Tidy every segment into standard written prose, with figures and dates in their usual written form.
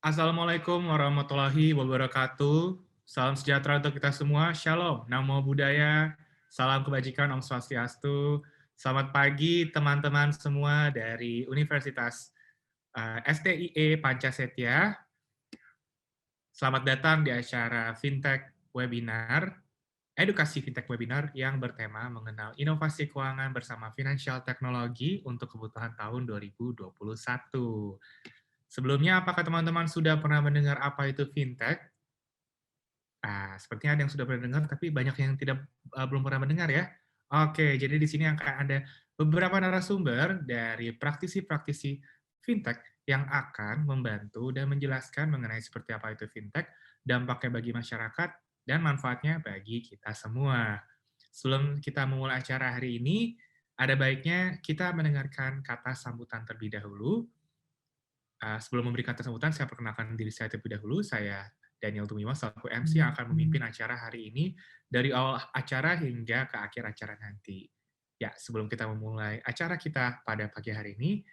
Assalamualaikum warahmatullahi wabarakatuh. Salam sejahtera untuk kita semua. Shalom, Namo Buddhaya, salam kebajikan, Om Swastiastu. Selamat pagi teman-teman semua dari Universitas STIE Pancasetya. Selamat datang di acara Fintech Webinar, edukasi Fintech Webinar yang bertema mengenal inovasi keuangan bersama Financial Technology untuk kebutuhan tahun 2021. Sebelumnya, apakah teman-teman sudah pernah mendengar apa itu fintech? Sepertinya ada yang sudah pernah dengar, tapi banyak yang belum pernah mendengar ya. Oke, jadi di sini akan ada beberapa narasumber dari praktisi-praktisi fintech yang akan membantu dan menjelaskan mengenai seperti apa itu fintech, dampaknya bagi masyarakat, dan manfaatnya bagi kita semua. Sebelum kita memulai acara hari ini, ada baiknya kita mendengarkan kata sambutan terlebih dahulu. Sebelum memberi kata sambutan, saya perkenalkan diri saya terlebih dahulu. Saya Daniel Tumiwa, selaku MC yang akan memimpin acara hari ini dari awal acara hingga ke akhir acara nanti. Ya, sebelum kita memulai acara kita pada pagi hari ini,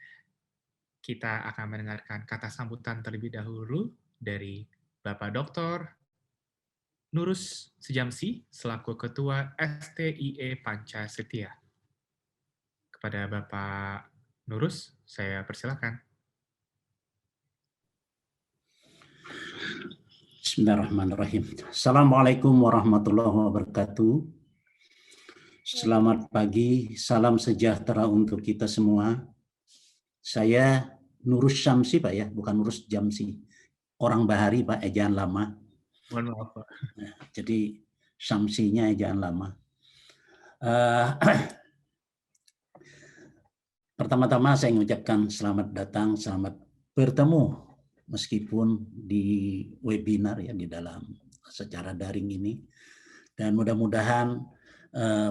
kita akan mendengarkan kata sambutan terlebih dahulu dari Bapak Dr. Nurus Sejamsi, selaku Ketua STIE Pancasetya. Kepada Bapak Nurus, saya persilakan. Bismillahirrahmanirrahim. Assalamualaikum warahmatullahi wabarakatuh. Selamat pagi, salam sejahtera untuk kita semua. Saya Nurus Syamsi, Pak ya, bukan Nurus Jamsi. Orang Bahari, Pak, ejaan lama. Mohon maaf, Pak. Jadi Syamsinya ejaan lama. Pertama-tama saya mengucapkan selamat datang, selamat bertemu meskipun di webinar ya, di dalam secara daring ini. Dan mudah-mudahan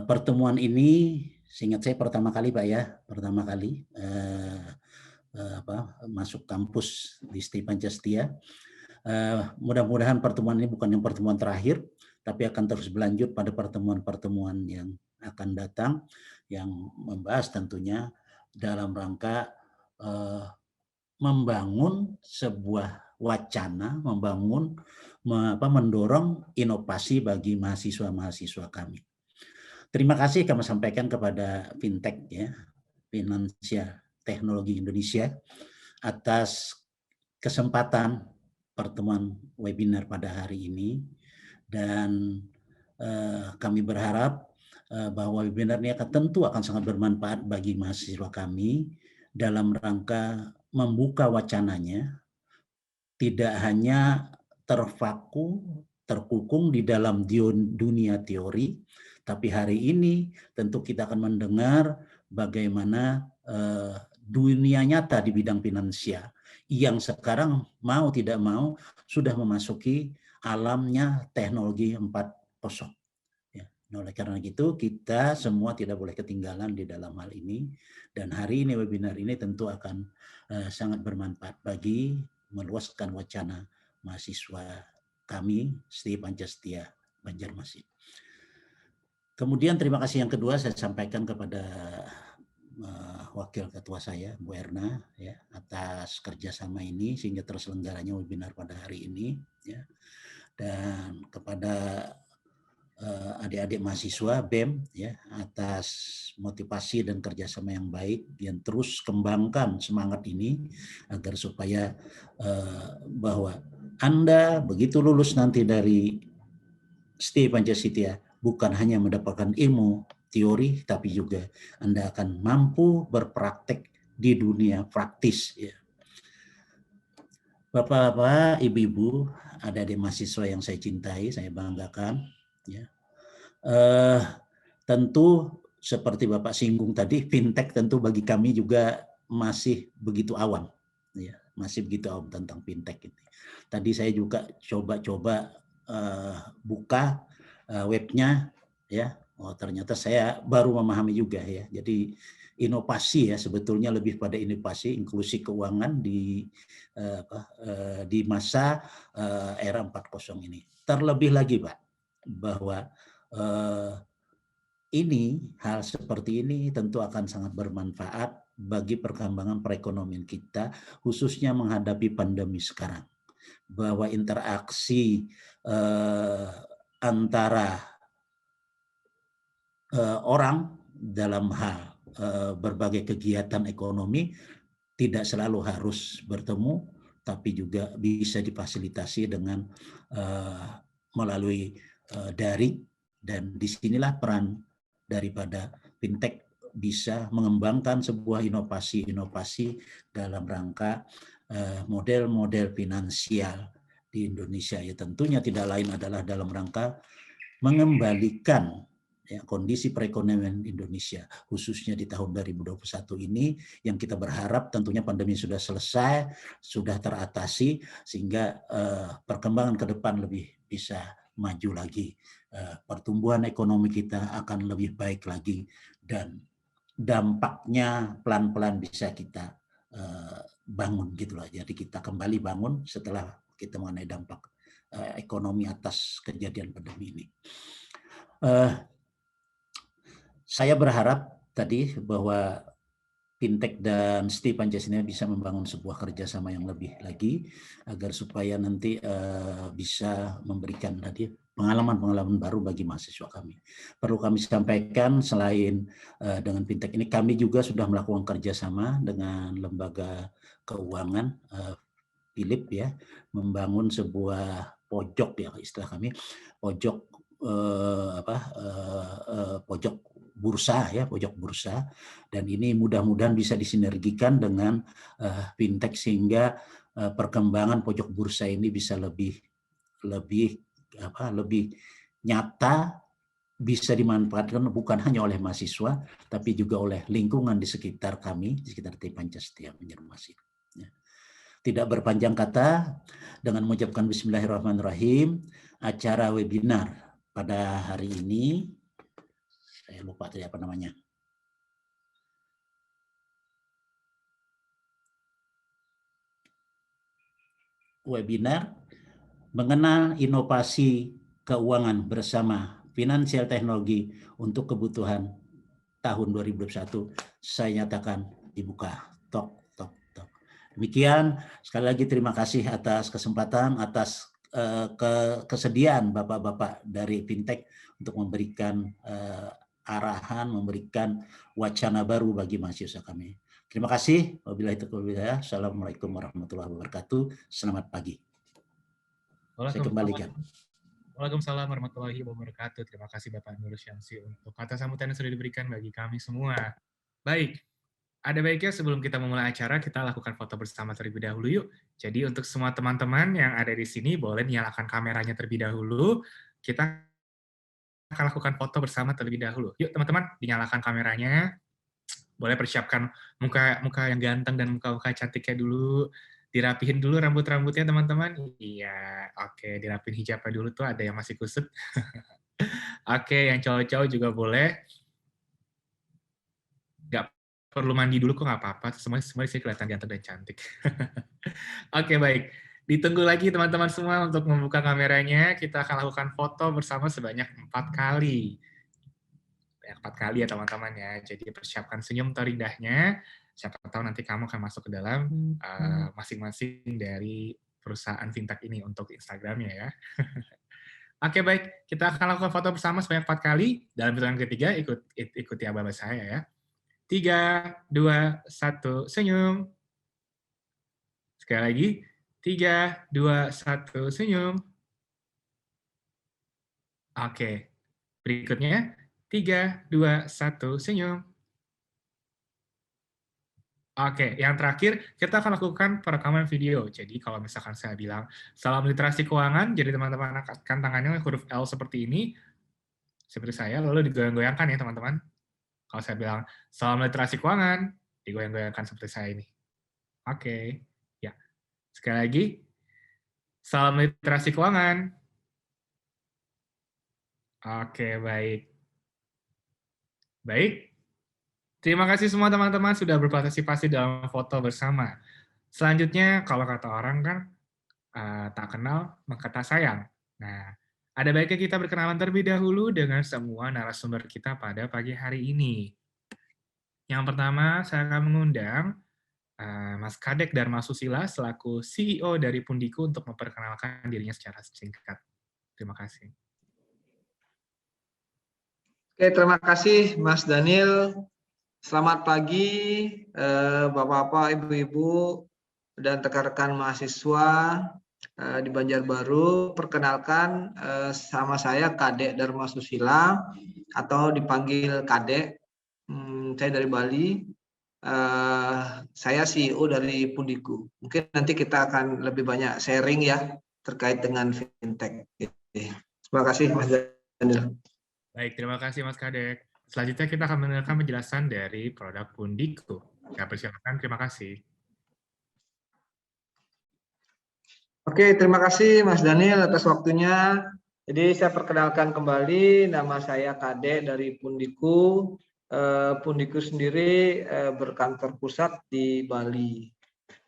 pertemuan ini, seingat saya pertama kali Pak ya, pertama kali masuk kampus di STIE Pancasetya. Mudah-mudahan pertemuan ini bukan yang pertemuan terakhir, tapi akan terus berlanjut pada pertemuan-pertemuan yang akan datang, yang membahas tentunya dalam rangka membangun sebuah wacana, mendorong inovasi bagi mahasiswa-mahasiswa kami. Terima kasih kami sampaikan kepada Fintech ya, Financial Teknologi Indonesia, atas kesempatan pertemuan webinar pada hari ini, dan kami berharap bahwa webinar ini tentu akan sangat bermanfaat bagi mahasiswa kami dalam rangka membuka wacananya, tidak hanya terkukung di dalam dunia teori, tapi hari ini tentu kita akan mendengar bagaimana dunia nyata di bidang finansial yang sekarang mau tidak mau sudah memasuki alamnya teknologi 4.0. Ya, oleh karena itu kita semua tidak boleh ketinggalan di dalam hal ini, dan hari ini webinar ini tentu akan sangat bermanfaat bagi meluaskan wacana mahasiswa kami STIE Pancasetya Banjarmasin. Kemudian terima kasih yang kedua saya sampaikan kepada wakil ketua saya Bu Erna ya, atas kerjasama ini sehingga terselenggaranya webinar pada hari ini ya, dan kepada adik-adik mahasiswa BEM ya, atas motivasi dan kerjasama yang baik yang terus kembangkan semangat ini agar supaya bahwa Anda begitu lulus nanti dari STIE Pancasetya bukan hanya mendapatkan ilmu teori, tapi juga Anda akan mampu berpraktek di dunia praktis ya. Bapak-bapak, ibu-ibu, adik-adik mahasiswa yang saya cintai, saya banggakan ya. Tentu seperti Bapak singgung tadi, fintech tentu bagi kami juga masih begitu awam ya, masih begitu awam tentang fintech ini. Tadi saya juga coba-coba buka webnya ya, oh ternyata saya baru memahami juga ya. Jadi inovasi ya, sebetulnya lebih pada inovasi inklusi keuangan di masa era 4.0 ini. Terlebih lagi Pak, bahwa hal seperti ini tentu akan sangat bermanfaat bagi perkembangan perekonomian kita, khususnya menghadapi pandemi sekarang. bahwa interaksi antara orang dalam hal berbagai kegiatan ekonomi tidak selalu harus bertemu, tapi juga bisa difasilitasi dengan melalui daring, dan disinilah peran daripada fintech bisa mengembangkan sebuah inovasi-inovasi dalam rangka model-model finansial di Indonesia. Ya tentunya tidak lain adalah dalam rangka mengembalikan kondisi perekonomian Indonesia, khususnya di tahun 2021 ini, yang kita berharap tentunya pandemi sudah selesai, sudah teratasi, sehingga perkembangan ke depan lebih bisa maju lagi. Pertumbuhan ekonomi kita akan lebih baik lagi, dan dampaknya pelan-pelan bisa kita bangun gitu loh. Jadi kita kembali bangun setelah kita mengenai dampak ekonomi atas kejadian pandemi ini. Saya berharap tadi bahwa fintech dan STI Pancasila bisa membangun sebuah kerjasama yang lebih lagi, agar supaya nanti bisa memberikan tadi pengalaman-pengalaman baru bagi mahasiswa kami. Perlu kami sampaikan, selain dengan fintech ini, kami juga sudah melakukan kerjasama dengan lembaga keuangan, Philip ya, membangun sebuah pojok ya istilah kami, pojok pojok bursa ya, pojok bursa, dan ini mudah-mudahan bisa disinergikan dengan fintech sehingga perkembangan pojok bursa ini bisa lebih nyata, bisa dimanfaatkan bukan hanya oleh mahasiswa tapi juga oleh lingkungan di sekitar kami, di sekitar TI Pancasila Banjarmasin. Ya. Tidak berpanjang kata, dengan mengucapkan bismillahirrahmanirrahim, acara webinar pada hari ini, saya lupa tadi apa namanya. Webinar mengenal inovasi keuangan bersama finansial teknologi untuk kebutuhan tahun 2021, saya nyatakan dibuka. Tok. Demikian, sekali lagi terima kasih atas kesempatan, atas kesediaan Bapak-Bapak dari fintech untuk memberikan arahan, memberikan wacana baru bagi mahasiswa kami. Terima kasih. Wabillahi taufiq. Assalamualaikum warahmatullahi wabarakatuh. Selamat pagi. Saya kembalikan. Waalaikumsalam warahmatullahi wabarakatuh. Terima kasih Bapak Nur Syamsi untuk kata sambutan yang sudah diberikan bagi kami semua. Baik, ada baiknya sebelum kita memulai acara, kita lakukan foto bersama terlebih dahulu yuk. Jadi untuk semua teman-teman yang ada di sini, boleh nyalakan kameranya terlebih dahulu. Kita akan lakukan foto bersama terlebih dahulu. Yuk teman-teman, dinyalakan kameranya. Boleh persiapkan muka yang ganteng dan muka-muka cantiknya dulu. Dirapihin dulu rambut-rambutnya teman-teman. Iya, oke, dirapihin hijabnya dulu tuh, ada yang masih kusut. Oke, yang cowok-cowok juga boleh. Nggak perlu mandi dulu kok, nggak apa-apa. Semua sih kelihatan ganteng dan cantik. Oke, baik. Ditunggu lagi teman-teman semua untuk membuka kameranya. Kita akan lakukan foto bersama sebanyak 4 kali. 4 kali ya teman-teman ya. Jadi persiapkan senyum terindahnya. Siapa tahu nanti kamu akan masuk ke dalam masing-masing dari perusahaan fintech ini untuk Instagramnya ya. Oke, baik. Kita akan lakukan foto bersama sebanyak 4 kali. Dalam hitungan ketiga, ikuti abah saya ya. 3, 2, 1, senyum. Sekali lagi. 3, 2, 1, senyum. Oke. Berikutnya. 3, 2, 1, senyum. Oke, yang terakhir, kita akan lakukan perekaman video. Jadi kalau misalkan saya bilang, salam literasi keuangan, jadi teman-teman angkatkan tangannya huruf L seperti ini, seperti saya, lalu digoyang-goyangkan ya teman-teman. Kalau saya bilang, salam literasi keuangan, digoyang-goyangkan seperti saya ini. Oke, ya. Sekali lagi, salam literasi keuangan. Oke, baik. Baik. Terima kasih semua teman-teman sudah berpartisipasi dalam foto bersama. Selanjutnya, kalau kata orang kan, tak kenal, maka tak sayang. Nah, ada baiknya kita berkenalan terlebih dahulu dengan semua narasumber kita pada pagi hari ini. Yang pertama, saya akan mengundang Mas Kadek Dharma Susila selaku CEO dari Pundiku untuk memperkenalkan dirinya secara singkat. Terima kasih. Oke, terima kasih Mas Daniel. Selamat pagi Bapak-bapak, Ibu-ibu, dan rekan-rekan mahasiswa di Banjarbaru. Perkenalkan, sama saya Kadek Dharma Susila atau dipanggil Kadek. Saya dari Bali. Saya CEO dari Pundiku. Mungkin nanti kita akan lebih banyak sharing ya terkait dengan fintech. Terima kasih Mas Daniel. Baik, terima kasih Mas Kadek. Selanjutnya kita akan mendengarkan penjelasan dari produk Pundiku. Ya, persilakan, terima kasih. Oke, terima kasih Mas Daniel atas waktunya. Jadi saya perkenalkan kembali, nama saya Kadek dari Pundiku. Pundiku sendiri berkantor pusat di Bali.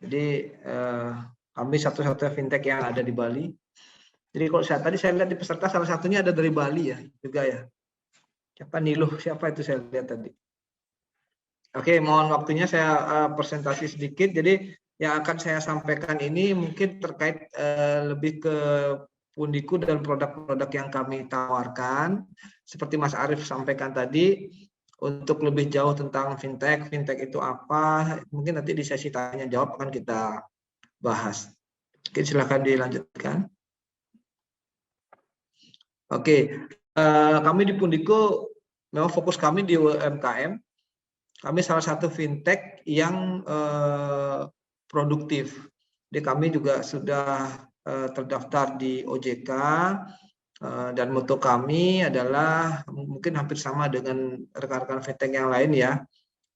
Jadi kami satu-satunya fintech yang ada di Bali. Jadi kalau tadi saya lihat di peserta salah satunya ada dari Bali ya juga ya. Siapa Niluh? Siapa itu saya lihat tadi. Oke, mohon waktunya saya presentasi sedikit. Jadi yang akan saya sampaikan ini mungkin terkait lebih ke Pundiku dan produk-produk yang kami tawarkan. Seperti Mas Arief sampaikan tadi, untuk lebih jauh tentang fintech itu apa, mungkin nanti di sesi tanya jawab akan kita bahas. Oke, silakan dilanjutkan. Oke, kami di Pundiku memang fokus kami di UMKM. Kami salah satu fintech yang produktif. Jadi kami juga sudah terdaftar di OJK dan moto kami adalah mungkin hampir sama dengan rekan-rekan fintech yang lain ya.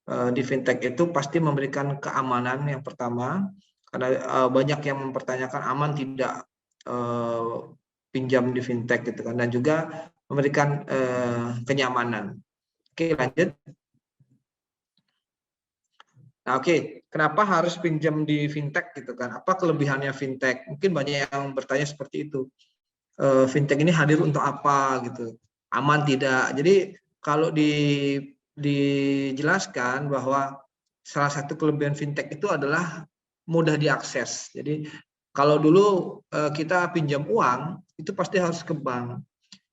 Di fintech itu pasti memberikan keamanan yang pertama, karena banyak yang mempertanyakan aman tidak pinjam di fintech gitu kan, dan juga memberikan kenyamanan. Oke, lanjut. Nah, oke, kenapa harus pinjam di fintech gitu kan? Apa kelebihannya fintech? Mungkin banyak yang bertanya seperti itu. Fintech ini hadir untuk apa gitu? Aman tidak? Jadi kalau dijelaskan bahwa salah satu kelebihan fintech itu adalah mudah diakses. Jadi kalau dulu kita pinjam uang itu pasti harus ke bank.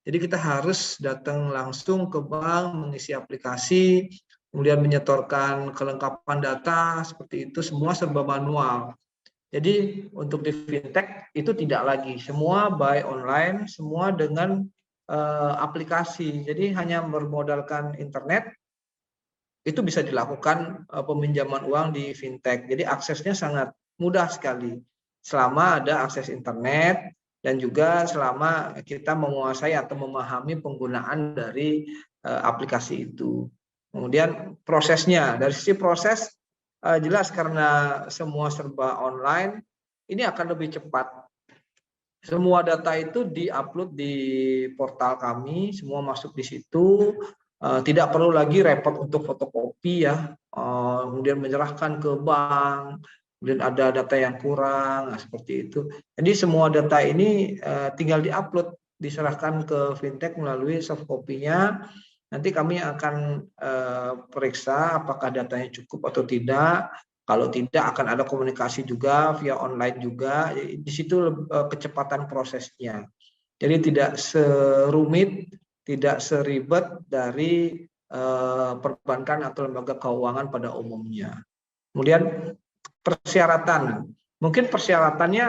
Jadi kita harus datang langsung ke bank, mengisi aplikasi, kemudian menyetorkan kelengkapan data, seperti itu semua serba manual. Jadi untuk di fintech itu tidak lagi, semua buy online, semua dengan aplikasi. Jadi hanya bermodalkan internet, itu bisa dilakukan peminjaman uang di fintech. Jadi aksesnya sangat mudah sekali, selama ada akses internet, dan juga selama kita menguasai atau memahami penggunaan dari aplikasi itu. Kemudian prosesnya, dari sisi proses jelas karena semua serba online, ini akan lebih cepat. Semua data itu diupload di portal kami, semua masuk di situ, tidak perlu lagi repot untuk fotokopi ya, kemudian menyerahkan ke bank, kemudian ada data yang kurang, nah, seperti itu. Jadi semua data ini tinggal diupload, diserahkan ke fintech melalui soft copy-nya. Nanti kami akan periksa apakah datanya cukup atau tidak. Kalau tidak akan ada komunikasi juga via online juga. Di situ kecepatan prosesnya. Jadi tidak serumit, tidak seribet dari perbankan atau lembaga keuangan pada umumnya. Kemudian persyaratan, mungkin persyaratannya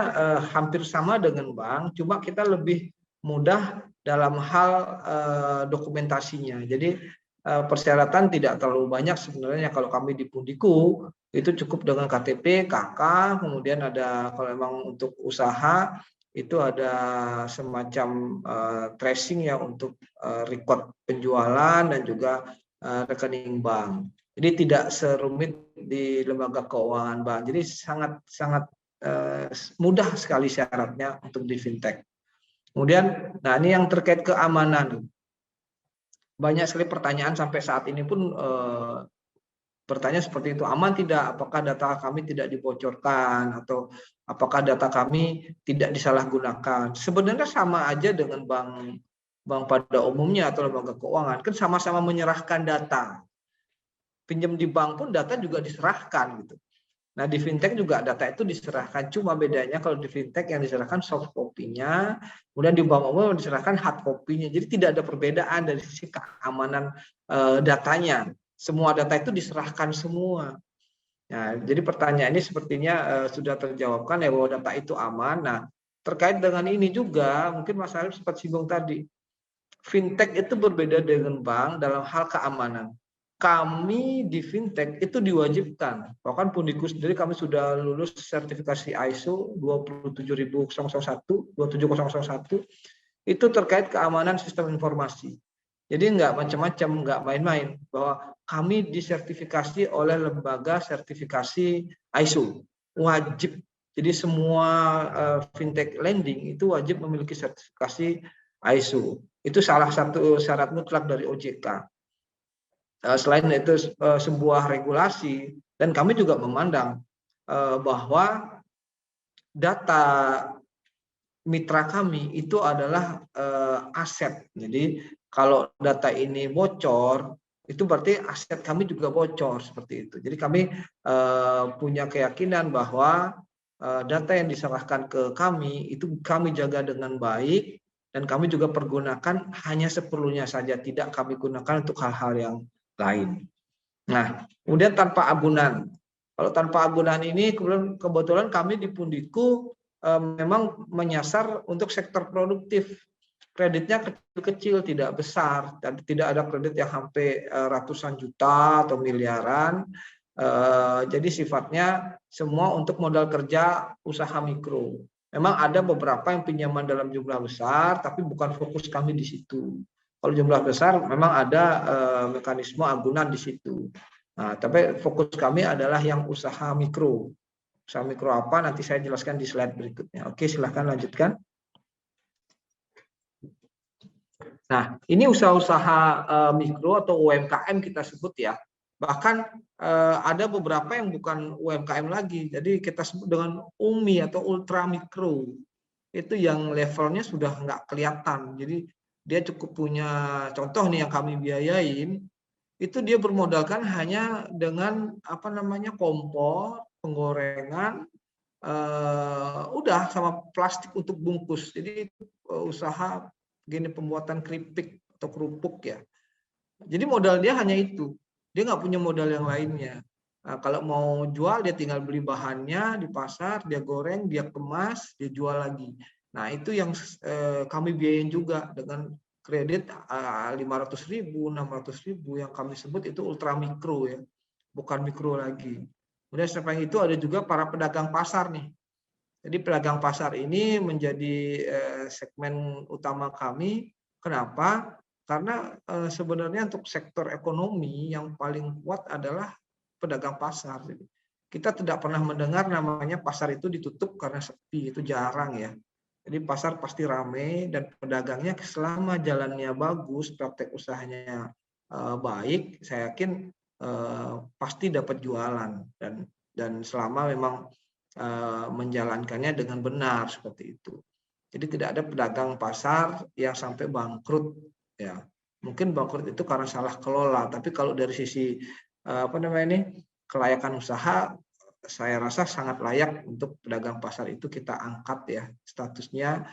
hampir sama dengan bank, cuma kita lebih mudah dalam hal dokumentasinya. Jadi persyaratan tidak terlalu banyak sebenarnya. Kalau kami di Pundiku itu cukup dengan KTP, KK, kemudian ada kalau memang untuk usaha itu ada semacam tracing ya untuk record penjualan dan juga rekening bank. Jadi tidak serumit di lembaga keuangan bank. Jadi sangat mudah sekali syaratnya untuk di fintech. Kemudian, nah ini yang terkait keamanan. Banyak sekali pertanyaan sampai saat ini pun bertanya seperti itu, aman tidak? Apakah data kami tidak dibocorkan atau apakah data kami tidak disalahgunakan? Sebenarnya sama aja dengan bank pada umumnya atau lembaga keuangan, kan sama-sama menyerahkan data. Pinjam di bank pun data juga diserahkan gitu. Nah, di fintech juga data itu diserahkan, cuma bedanya kalau di fintech yang diserahkan soft copy-nya, kemudian di bank umum diserahkan hard copy-nya. Jadi tidak ada perbedaan dari sisi keamanan datanya. Semua data itu diserahkan semua. Nah, jadi pertanyaan ini sepertinya sudah terjawabkan ya, bahwa data itu aman. Nah, terkait dengan ini juga, mungkin Mas Arif sempat singgung tadi, fintech itu berbeda dengan bank dalam hal keamanan. Kami di fintech itu diwajibkan, bahkan Pundiku sendiri kami sudah lulus sertifikasi ISO 27001, itu terkait keamanan sistem informasi. Jadi nggak macam-macam, nggak main-main, bahwa kami disertifikasi oleh lembaga sertifikasi ISO, wajib. Jadi semua fintech lending itu wajib memiliki sertifikasi ISO. Itu salah satu syarat mutlak dari OJK. Selain itu sebuah regulasi, dan kami juga memandang bahwa data mitra kami itu adalah aset. Jadi kalau data ini bocor, itu berarti aset kami juga bocor, seperti itu. Jadi kami punya keyakinan bahwa data yang diserahkan ke kami itu kami jaga dengan baik, dan kami juga pergunakan hanya seperlunya saja, tidak kami gunakan untuk hal-hal yang lain. Nah, kemudian tanpa agunan. Kalau tanpa agunan ini kebetulan kami di Pundiku memang menyasar untuk sektor produktif. Kreditnya kecil-kecil, tidak besar, dan tidak ada kredit yang sampai ratusan juta atau miliaran. Jadi sifatnya semua untuk modal kerja usaha mikro. Memang ada beberapa yang pinjaman dalam jumlah besar, tapi bukan fokus kami di situ. Kalau jumlah besar memang ada mekanisme agunan di situ. Nah, tapi fokus kami adalah yang usaha mikro. Usaha mikro apa? Nanti saya jelaskan di slide berikutnya. Oke, silahkan lanjutkan. Nah, ini usaha-usaha mikro atau UMKM kita sebut ya. Bahkan ada beberapa yang bukan UMKM lagi. Jadi kita sebut dengan UMI atau ultra mikro. Itu yang levelnya sudah nggak kelihatan. Jadi dia cukup punya, contoh nih yang kami biayain, itu dia bermodalkan hanya dengan kompor, penggorengan, udah sama plastik untuk bungkus. Jadi usaha gini pembuatan keripik atau kerupuk ya. Jadi modal dia hanya itu. Dia nggak punya modal yang lainnya. Nah, kalau mau jual dia tinggal beli bahannya di pasar, dia goreng, dia kemas, dia jual lagi. Nah, itu yang kami biayain juga dengan kredit 500.000, 600.000 yang kami sebut itu ultra mikro ya, bukan mikro lagi. Kemudian selain itu ada juga para pedagang pasar nih. Jadi pedagang pasar ini menjadi segmen utama kami. Kenapa? Karena sebenarnya untuk sektor ekonomi yang paling kuat adalah pedagang pasar. Kita tidak pernah mendengar namanya pasar itu ditutup karena sepi, itu jarang ya. Jadi pasar pasti ramai dan pedagangnya selama jalannya bagus, praktek usahanya baik, saya yakin pasti dapat jualan, dan selama memang menjalankannya dengan benar seperti itu. Jadi tidak ada pedagang pasar yang sampai bangkrut ya. Mungkin bangkrut itu karena salah kelola, tapi kalau dari sisi kelayakan usaha, saya rasa sangat layak untuk pedagang pasar itu kita angkat ya statusnya.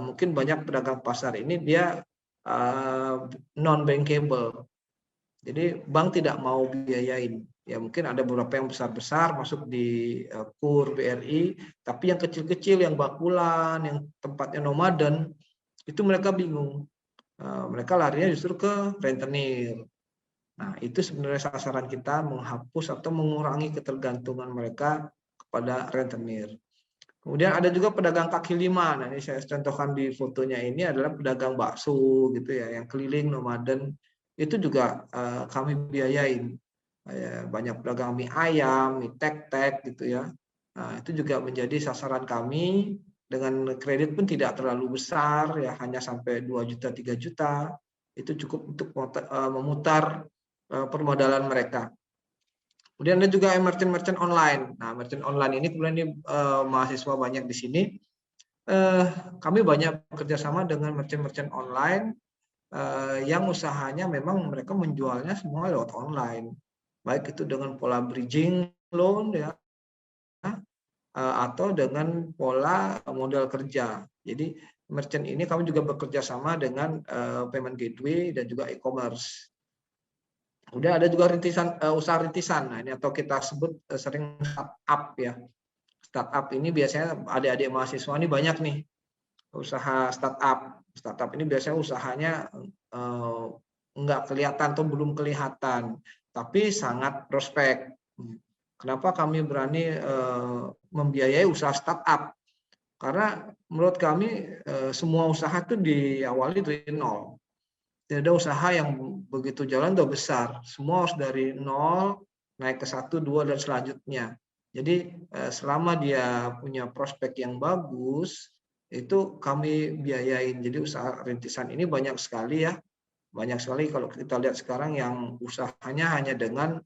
Mungkin banyak pedagang pasar ini dia non bankable. Jadi bank tidak mau biayain. Ya mungkin ada beberapa yang besar-besar masuk di KUR, BRI, tapi yang kecil-kecil, yang bakulan, yang tempatnya nomaden, itu mereka bingung. Mereka larinya justru ke rentenir. Nah, itu sebenarnya sasaran kita, menghapus atau mengurangi ketergantungan mereka kepada rentenir. Kemudian ada juga pedagang kaki lima. Nah, ini saya contohkan di fotonya, ini adalah pedagang bakso gitu ya, yang keliling nomaden. Itu juga kami biayain. Banyak pedagang mie ayam, mie tek-tek gitu ya. Nah, itu juga menjadi sasaran kami, dengan kredit pun tidak terlalu besar ya, hanya sampai 2 juta 3 juta. Itu cukup untuk memutar permodalan mereka. Kemudian ada juga merchant online. Nah, merchant online ini kemudian ini mahasiswa banyak di sini. Kami banyak bekerjasama dengan merchant online yang usahanya memang mereka menjualnya semua lewat online. Baik itu dengan pola bridging loan ya, atau dengan pola modal kerja. Jadi merchant ini kami juga bekerja sama dengan payment gateway dan juga e-commerce. Kemudian ada juga usaha rintisan. Nah, ini atau kita sebut sering startup ya. Startup ini biasanya adik-adik mahasiswa ini banyak nih usaha startup. Startup ini biasanya usahanya nggak kelihatan atau belum kelihatan, tapi sangat prospek. Kenapa kami berani membiayai usaha startup? Karena menurut kami semua usaha itu diawali dari nol. Tidak ada usaha yang begitu jalan udah besar. Semua harus dari nol, naik ke 1, 2, dan selanjutnya. Jadi selama dia punya prospek yang bagus, itu kami biayain. Jadi usaha rintisan ini banyak sekali ya. Banyak sekali kalau kita lihat sekarang yang usahanya hanya dengan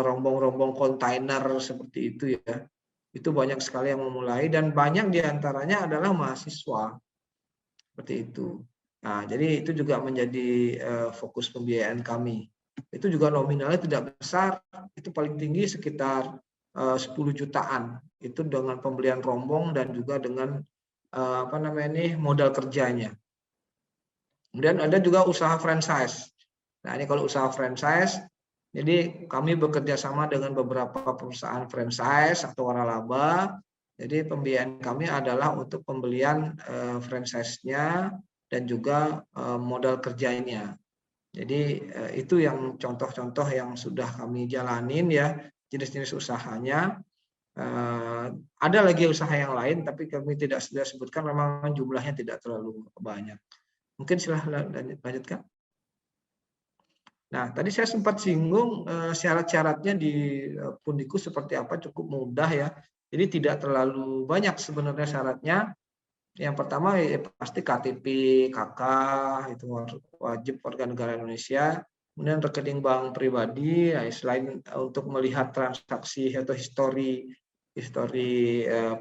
rombong-rombong kontainer seperti itu ya. Itu banyak sekali yang memulai dan banyak diantaranya adalah mahasiswa. Seperti itu. Nah, jadi itu juga menjadi fokus pembiayaan kami. Itu juga nominalnya tidak besar, itu paling tinggi sekitar 10 jutaan. Itu dengan pembelian rombong dan juga dengan modal kerjanya. Kemudian ada juga usaha franchise. Nah, ini kalau usaha franchise, jadi kami bekerja sama dengan beberapa perusahaan franchise atau waralaba. Jadi pembiayaan kami adalah untuk pembelian franchise-nya dan juga modal kerjanya. Jadi itu yang contoh-contoh yang sudah kami jalanin ya, jenis-jenis usahanya. Ada lagi usaha yang lain, tapi kami tidak sudah sebutkan, memang jumlahnya tidak terlalu banyak. Mungkin silahkan lanjutkan. Nah, tadi saya sempat singgung syarat-syaratnya di Pundiku seperti apa, cukup mudah ya. Jadi tidak terlalu banyak sebenarnya syaratnya. Yang pertama ya pasti KTP, KK, itu wajib warga negara Indonesia. Kemudian rekening bank pribadi, ya, selain untuk melihat transaksi atau histori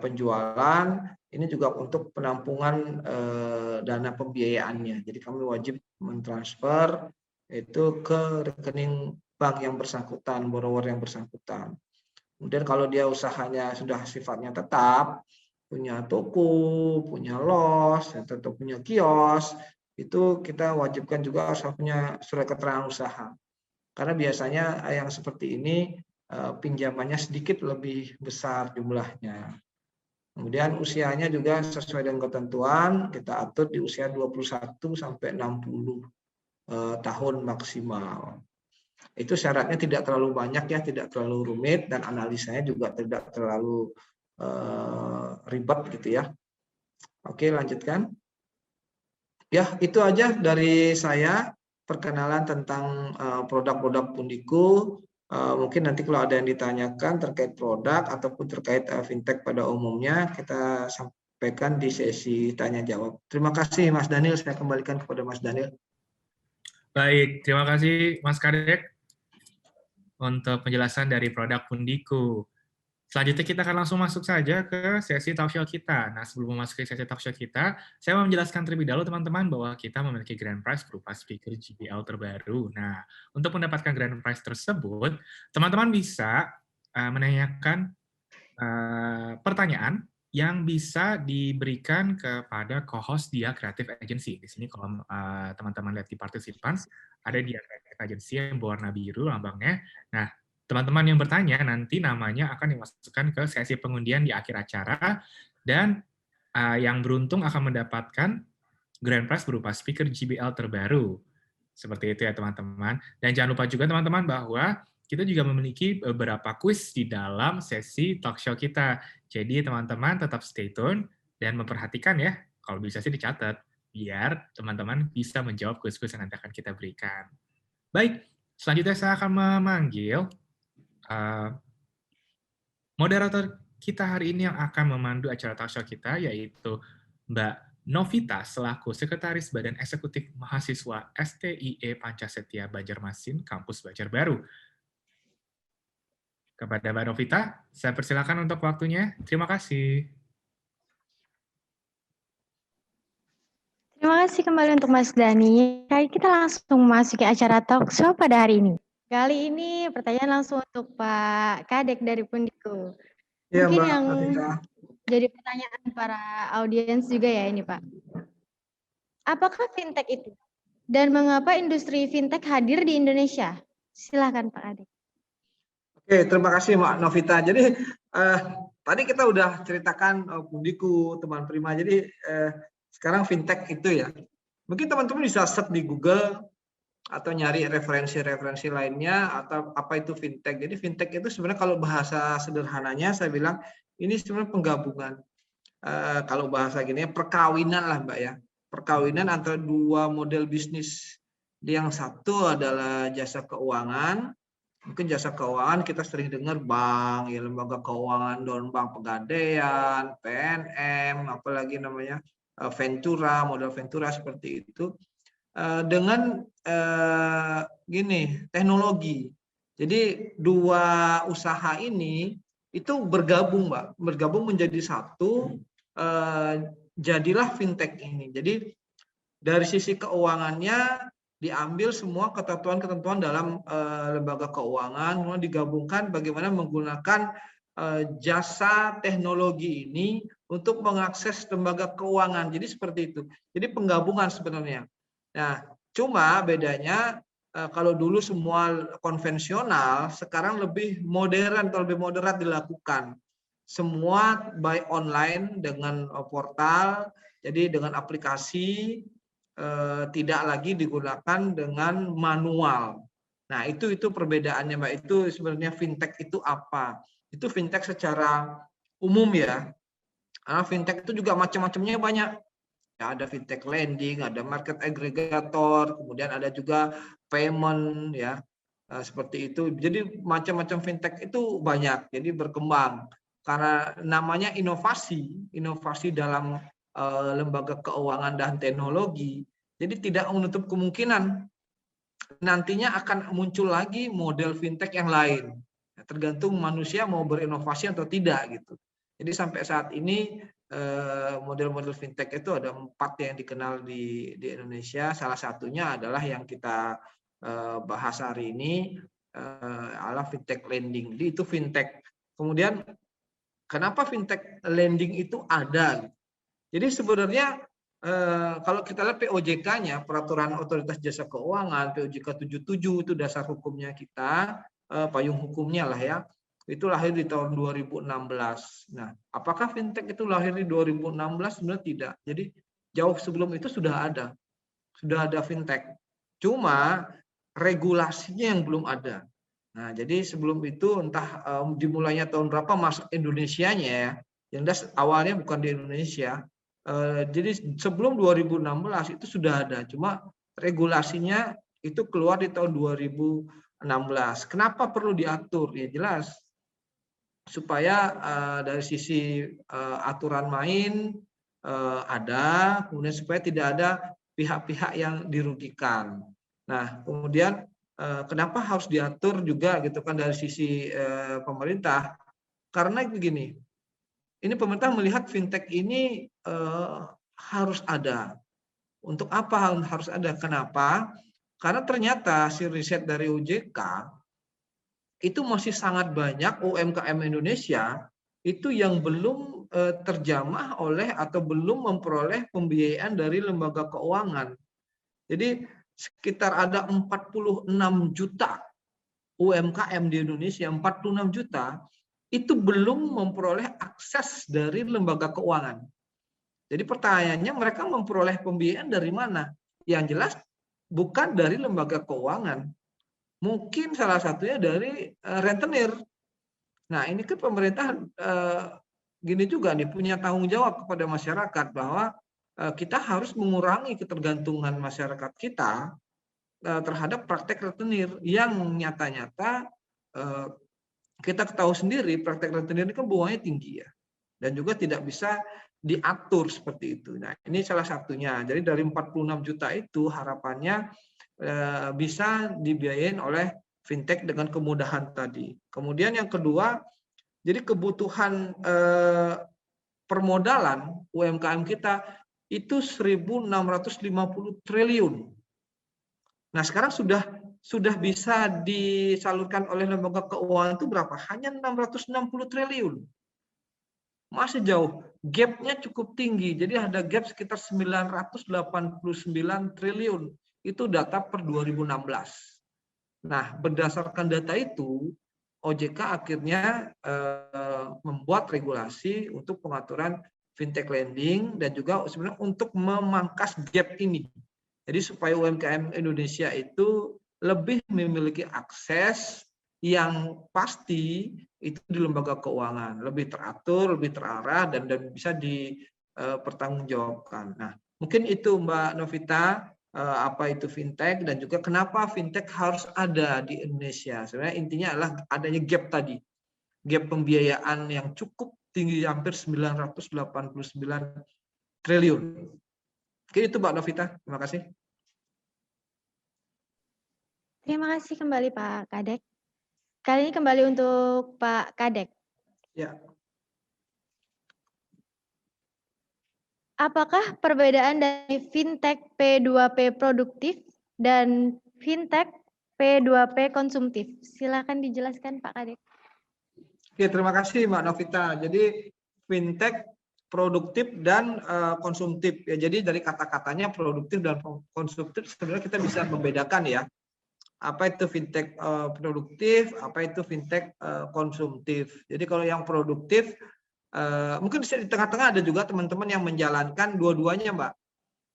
penjualan, ini juga untuk penampungan dana pembiayaannya. Jadi kami wajib mentransfer itu ke rekening bank yang bersangkutan, borrower yang bersangkutan. Kemudian kalau dia usahanya sudah sifatnya tetap, punya toko, punya los, atau punya kios, itu kita wajibkan juga harus punya surat keterangan usaha. Karena biasanya yang seperti ini pinjamannya sedikit lebih besar jumlahnya. Kemudian usianya juga sesuai dengan ketentuan, kita atur di usia 21 sampai 60 tahun maksimal. Itu syaratnya tidak terlalu banyak ya, tidak terlalu rumit, dan analisanya juga tidak terlalu ribet gitu ya. Oke, lanjutkan. Ya, itu aja dari saya perkenalan tentang produk-produk Pundiku. Mungkin nanti kalau ada yang ditanyakan terkait produk ataupun terkait fintech pada umumnya, kita sampaikan di sesi tanya jawab. Terima kasih Mas Daniel, saya kembalikan kepada Mas Daniel. Baik, terima kasih Mas Kadek untuk penjelasan dari produk Pundiku. Selanjutnya kita akan langsung masuk saja ke sesi talkshow kita. Nah, sebelum memasuki sesi talkshow kita, saya mau menjelaskan terlebih dahulu teman-teman bahwa kita memiliki grand prize berupa speaker JBL terbaru. Nah, untuk mendapatkan grand prize tersebut, teman-teman bisa menanyakan pertanyaan yang bisa diberikan kepada co-host Dia Creative Agency. Di sini kalau teman-teman lihat di participants, ada Dia Creative Agency yang berwarna biru lambangnya. Nah, teman-teman yang bertanya nanti namanya akan dimasukkan ke sesi pengundian di akhir acara, dan yang beruntung akan mendapatkan grand prize berupa speaker JBL terbaru. Seperti itu ya teman-teman. Dan jangan lupa juga teman-teman bahwa kita juga memiliki beberapa kuis di dalam sesi talk show kita. Jadi teman-teman tetap stay tune dan memperhatikan ya, kalau bisa sih dicatat, biar teman-teman bisa menjawab kuis-kuis yang nanti akan kita berikan. Baik, selanjutnya saya akan memanggil moderator kita hari ini yang akan memandu acara talk show kita, yaitu Mbak Novita selaku Sekretaris Badan Eksekutif Mahasiswa STIE Pancasetia Banjarmasin, Kampus Banjarbaru. Kepada Mbak Novita, saya persilakan untuk waktunya. Terima kasih. Terima kasih kembali untuk Mas Dani. Kita langsung memasuki acara talk show pada hari ini. Kali ini pertanyaan langsung untuk Pak Kadek dari Pundiku. Iya, Mungkin Mbak yang Nafita. jadi pertanyaan para audiens juga ya ini Pak. Apakah fintech itu? Dan mengapa industri fintech hadir di Indonesia? Silakan Pak Ade. Oke, terima kasih Mbak Novita. Jadi tadi kita udah ceritakan Pundiku, teman Prima. Jadi sekarang fintech itu ya. Mungkin teman-teman bisa search di Google atau nyari referensi-referensi lainnya atau apa itu fintech. Jadi fintech itu sebenarnya kalau bahasa sederhananya saya bilang ini sebenarnya penggabungan. Kalau bahasa gini perkawinan lah Mbak ya. Perkawinan antara dua model bisnis. Yang satu adalah jasa keuangan. Mungkin jasa keuangan kita sering dengar bank, ya lembaga keuangan, non-bank pegadaian, PNM, apalagi namanya Ventura, model Ventura seperti itu. Dengan gini teknologi. Jadi dua usaha ini itu bergabung, Mbak, bergabung menjadi satu. Jadilah fintech ini. Jadi dari sisi keuangannya diambil semua ketentuan-ketentuan dalam lembaga keuangan, kemudian digabungkan bagaimana menggunakan jasa teknologi ini untuk mengakses lembaga keuangan. Jadi seperti itu. Jadi penggabungan sebenarnya. Nah, cuma bedanya kalau dulu semua konvensional, sekarang lebih modern atau lebih moderat dilakukan. Semua by online dengan portal, jadi dengan aplikasi, tidak lagi digunakan dengan manual. Nah, itu perbedaannya, Mbak. Itu sebenarnya fintech itu apa? Itu fintech secara umum ya. Karena fintech itu juga macam-macamnya banyak. Ya, ada fintech lending, ada market aggregator, kemudian ada juga payment ya. Seperti itu. Jadi macam-macam fintech itu banyak. Jadi berkembang. Karena namanya inovasi dalam lembaga keuangan dan teknologi. Jadi tidak menutup kemungkinan nantinya akan muncul lagi model fintech yang lain. Tergantung manusia mau berinovasi atau tidak gitu. Jadi sampai saat ini model-model fintech itu ada 4 yang dikenal di Indonesia. Salah satunya adalah yang kita bahas hari ini adalah fintech lending. Jadi itu fintech. Kemudian kenapa fintech lending itu ada? Jadi sebenarnya kalau kita lihat POJK-nya, Peraturan Otoritas Jasa Keuangan, POJK 77 itu dasar hukumnya kita, payung hukumnya lah ya, itu lahir di tahun 2016. Nah, apakah fintech itu lahir di 2016? Sebenarnya tidak. Jadi jauh sebelum itu sudah ada fintech. Cuma regulasinya yang belum ada. Nah, jadi sebelum itu entah dimulainya tahun berapa masuk Indonesianya ya, yang awalnya bukan di Indonesia. Jadi sebelum 2016 itu sudah ada, cuma regulasinya itu keluar di tahun 2016. Kenapa perlu diatur? Ya jelas supaya dari sisi aturan main ada, kemudian supaya tidak ada pihak-pihak yang dirugikan. Nah, kemudian kenapa harus diatur juga gitu kan dari sisi pemerintah? Karena begini, ini pemerintah melihat fintech ini harus ada. Untuk apa harus ada? Kenapa? Karena ternyata hasil riset dari OJK itu masih sangat banyak UMKM Indonesia itu yang belum terjamah oleh atau belum memperoleh pembiayaan dari lembaga keuangan. Jadi sekitar ada 46 juta UMKM di Indonesia, 46 juta itu belum memperoleh akses dari lembaga keuangan. Jadi pertanyaannya mereka memperoleh pembiayaan dari mana? Yang jelas bukan dari lembaga keuangan. Mungkin salah satunya dari rentenir. Nah, ini kan pemerintah gini juga nih punya tanggung jawab kepada masyarakat bahwa kita harus mengurangi ketergantungan masyarakat kita terhadap praktek rentenir yang nyata-nyata kita ketahui sendiri praktek rentenir ini kan bunganya tinggi ya dan juga tidak bisa diatur seperti itu. Nah, ini salah satunya. Jadi dari 46 juta itu harapannya bisa dibiayain oleh fintech dengan kemudahan tadi. Kemudian yang kedua, jadi kebutuhan permodalan UMKM kita itu 1.650 triliun. Nah, sekarang sudah bisa disalurkan oleh lembaga keuangan itu berapa? Hanya 660 triliun. masih jauh. Gap-nya cukup tinggi. Jadi ada gap sekitar 989 triliun. Itu data per 2016. Nah, berdasarkan data itu, OJK akhirnya membuat regulasi untuk pengaturan fintech lending dan juga sebenarnya untuk memangkas gap ini. Jadi supaya UMKM Indonesia itu lebih memiliki akses yang pasti itu di lembaga keuangan, lebih teratur, lebih terarah, dan bisa dipertanggungjawabkan. Nah, mungkin itu Mbak Novita, apa itu fintech dan juga kenapa fintech harus ada di Indonesia. Sebenarnya intinya adalah adanya gap tadi, gap pembiayaan yang cukup tinggi, hampir 989 triliun. Oke, itu Mbak Novita, terima kasih. Terima kasih kembali Pak Kadek. Kali ini kembali untuk Pak Kadek. Ya. Apakah perbedaan dari fintech P2P produktif dan fintech P2P konsumtif? Silakan dijelaskan Pak Kadek. Oke, terima kasih Mbak Novita. Jadi fintech produktif dan konsumtif. Ya, jadi dari kata-katanya produktif dan konsumtif sebenarnya kita bisa membedakan ya. Apa itu fintech produktif, apa itu fintech konsumtif. Jadi kalau yang produktif, mungkin di tengah-tengah ada juga teman-teman yang menjalankan dua-duanya, Mbak.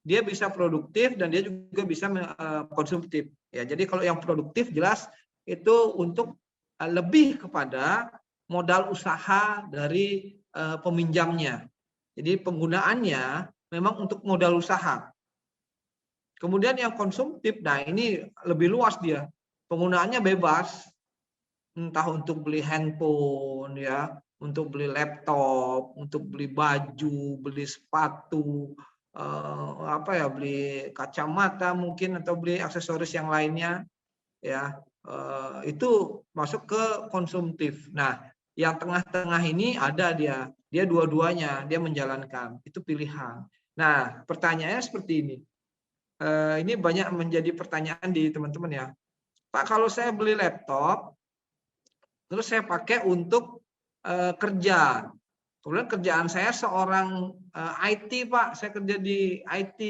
Dia bisa produktif dan dia juga bisa konsumtif. Ya, jadi kalau yang produktif jelas itu untuk lebih kepada modal usaha dari peminjamnya. Jadi penggunaannya memang untuk modal usaha. Kemudian yang konsumtif, nah ini lebih luas dia. Penggunaannya bebas, entah untuk beli handphone, ya, untuk beli laptop, untuk beli baju, beli sepatu, beli kacamata mungkin atau beli aksesoris yang lainnya, ya, itu masuk ke konsumtif. Nah, yang tengah-tengah ini ada dia dua-duanya dia menjalankan, itu pilihan. Nah, pertanyaannya seperti ini. Ini banyak menjadi pertanyaan di teman-teman ya. Pak, kalau saya beli laptop, terus saya pakai untuk kerja. Kemudian kerjaan saya seorang IT, Pak. Saya kerja di IT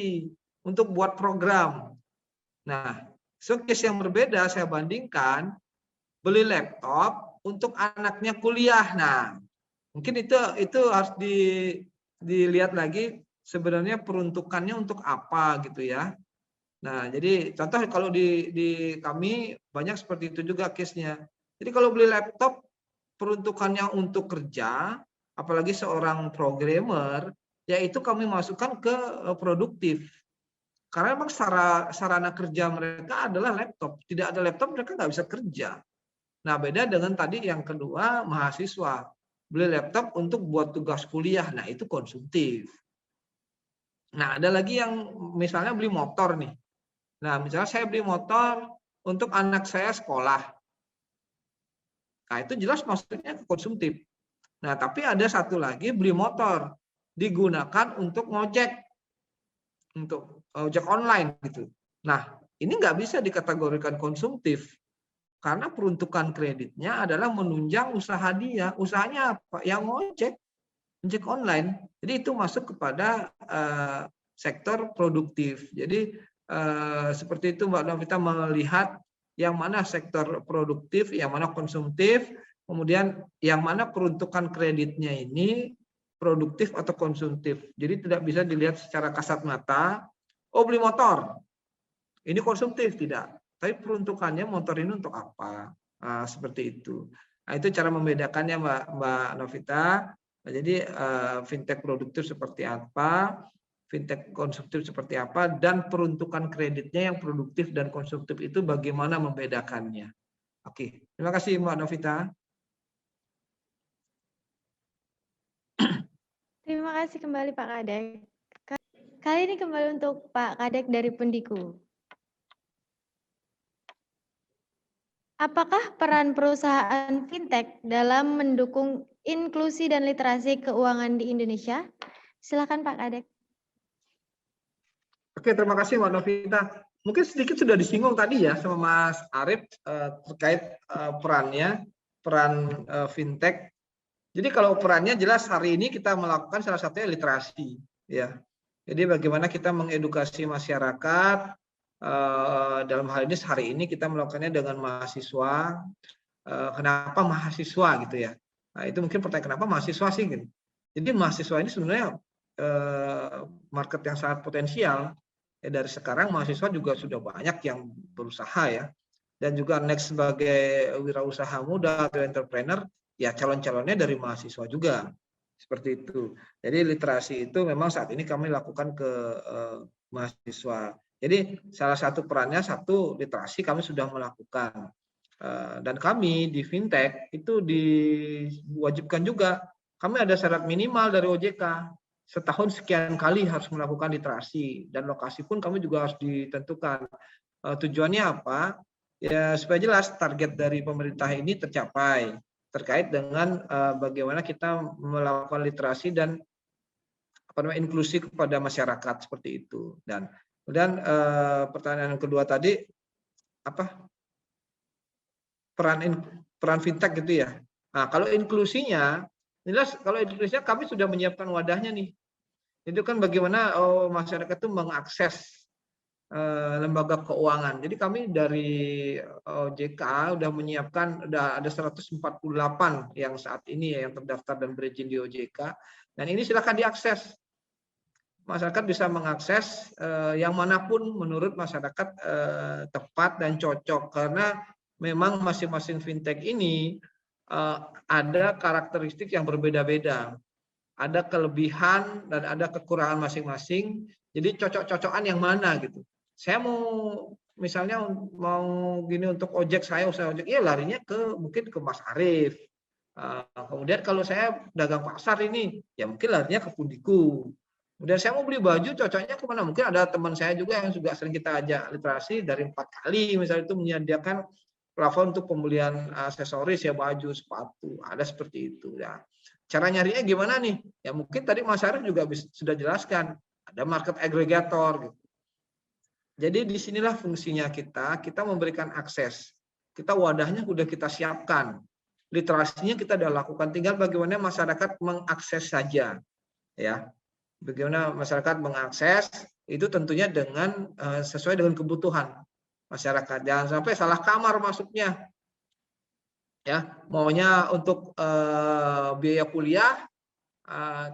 untuk buat program. Nah, case yang berbeda saya bandingkan beli laptop untuk anaknya kuliah. Nah, mungkin itu harus dilihat lagi sebenarnya peruntukannya untuk apa gitu ya. Nah, jadi contoh kalau di kami banyak seperti itu juga case-nya. Jadi kalau beli laptop peruntukannya untuk kerja, apalagi seorang programmer, yaitu kami masukkan ke produktif. Karena memang sarana kerja mereka adalah laptop. Tidak ada laptop mereka nggak bisa kerja. Nah, beda dengan tadi yang kedua, mahasiswa. Beli laptop untuk buat tugas kuliah, nah itu konsumtif. Nah, ada lagi yang misalnya beli motor nih. Nah, misalnya saya beli motor untuk anak saya sekolah. Nah, itu jelas maksudnya konsumtif. Nah, tapi ada satu lagi beli motor digunakan untuk ngojek, untuk ojek online gitu. Nah, ini nggak bisa dikategorikan konsumtif karena peruntukan kreditnya adalah menunjang usaha dia. Usahanya apa? Yang ngojek online. Jadi itu masuk kepada sektor produktif. Jadi seperti itu Mbak Novita melihat yang mana sektor produktif, yang mana konsumtif, kemudian yang mana peruntukan kreditnya ini produktif atau konsumtif. Jadi tidak bisa dilihat secara kasat mata, oh beli motor, ini konsumtif, tidak. Tapi peruntukannya motor ini untuk apa? Nah, seperti itu. Nah, itu cara membedakannya Mbak Novita. Nah, jadi fintech produktif seperti apa? Fintech konsumtif seperti apa, dan peruntukan kreditnya yang produktif dan konsumtif itu bagaimana membedakannya. Oke, terima kasih Mbak Novita. Terima kasih kembali Pak Kadek. Kali ini kembali untuk Pak Kadek dari Pendiku. Apakah peran perusahaan fintech dalam mendukung inklusi dan literasi keuangan di Indonesia? Silakan Pak Kadek. Oke, terima kasih Mbak Novita. Mungkin sedikit sudah disinggung tadi ya sama Mas Arief terkait peran fintech Jadi kalau perannya jelas hari ini kita melakukan salah satunya literasi, ya. Jadi bagaimana kita mengedukasi masyarakat, dalam hal ini hari ini kita melakukannya dengan mahasiswa. Kenapa mahasiswa gitu ya? Nah itu mungkin pertanyaan kenapa mahasiswa sih? Gitu. Jadi mahasiswa ini sebenarnya market yang sangat potensial. Ya, dari sekarang mahasiswa juga sudah banyak yang berusaha ya. Dan juga next sebagai wirausaha muda atau entrepreneur, ya calon-calonnya dari mahasiswa juga. Seperti itu. Jadi literasi itu memang saat ini kami lakukan ke mahasiswa. Jadi salah satu perannya satu literasi kami sudah melakukan. Dan kami di fintech itu diwajibkan juga. Kami ada syarat minimal dari OJK. Setahun sekian kali harus melakukan literasi. Dan lokasi pun kami juga harus ditentukan. Tujuannya apa? Ya supaya jelas target dari pemerintah ini tercapai terkait dengan bagaimana kita melakukan literasi dan inklusi kepada masyarakat seperti itu. Dan kemudian pertanyaan kedua tadi apa peran fintech gitu ya. Nah kalau inklusinya jelas kalau inklusinya kami sudah menyiapkan wadahnya nih. Itu kan bagaimana masyarakat itu mengakses lembaga keuangan. Jadi kami dari OJK udah menyiapkan, udah ada 148 yang saat ini yang terdaftar dan berizin di OJK. Dan ini silakan diakses. Masyarakat bisa mengakses yang manapun menurut masyarakat tepat dan cocok. Karena memang masing-masing fintech ini ada karakteristik yang berbeda-beda. Ada kelebihan dan ada kekurangan masing-masing. Jadi cocok-cocokan yang mana gitu. Saya misalnya mau gini untuk ojek saya usaha ojek, ya larinya mungkin ke Mas Arief. Kemudian kalau saya dagang pasar ini, ya mungkin larinya ke Pundiku. Kemudian saya mau beli baju, cocoknya kemana? Mungkin ada teman saya juga yang juga sering kita ajak literasi dari 4 kali, misalnya itu menyediakan plafon untuk pembelian aksesoris ya baju, sepatu, ada seperti itu ya. Cara nyarinya gimana nih? Ya mungkin tadi Mas Arief juga sudah jelaskan, ada market aggregator gitu. Jadi disinilah fungsinya kita memberikan akses. Kita wadahnya sudah kita siapkan. Literasinya kita sudah lakukan, tinggal bagaimana masyarakat mengakses saja. Ya. Bagaimana masyarakat mengakses, itu tentunya dengan sesuai dengan kebutuhan masyarakat. Jangan sampai salah kamar masuknya. Ya, maunya untuk biaya kuliah,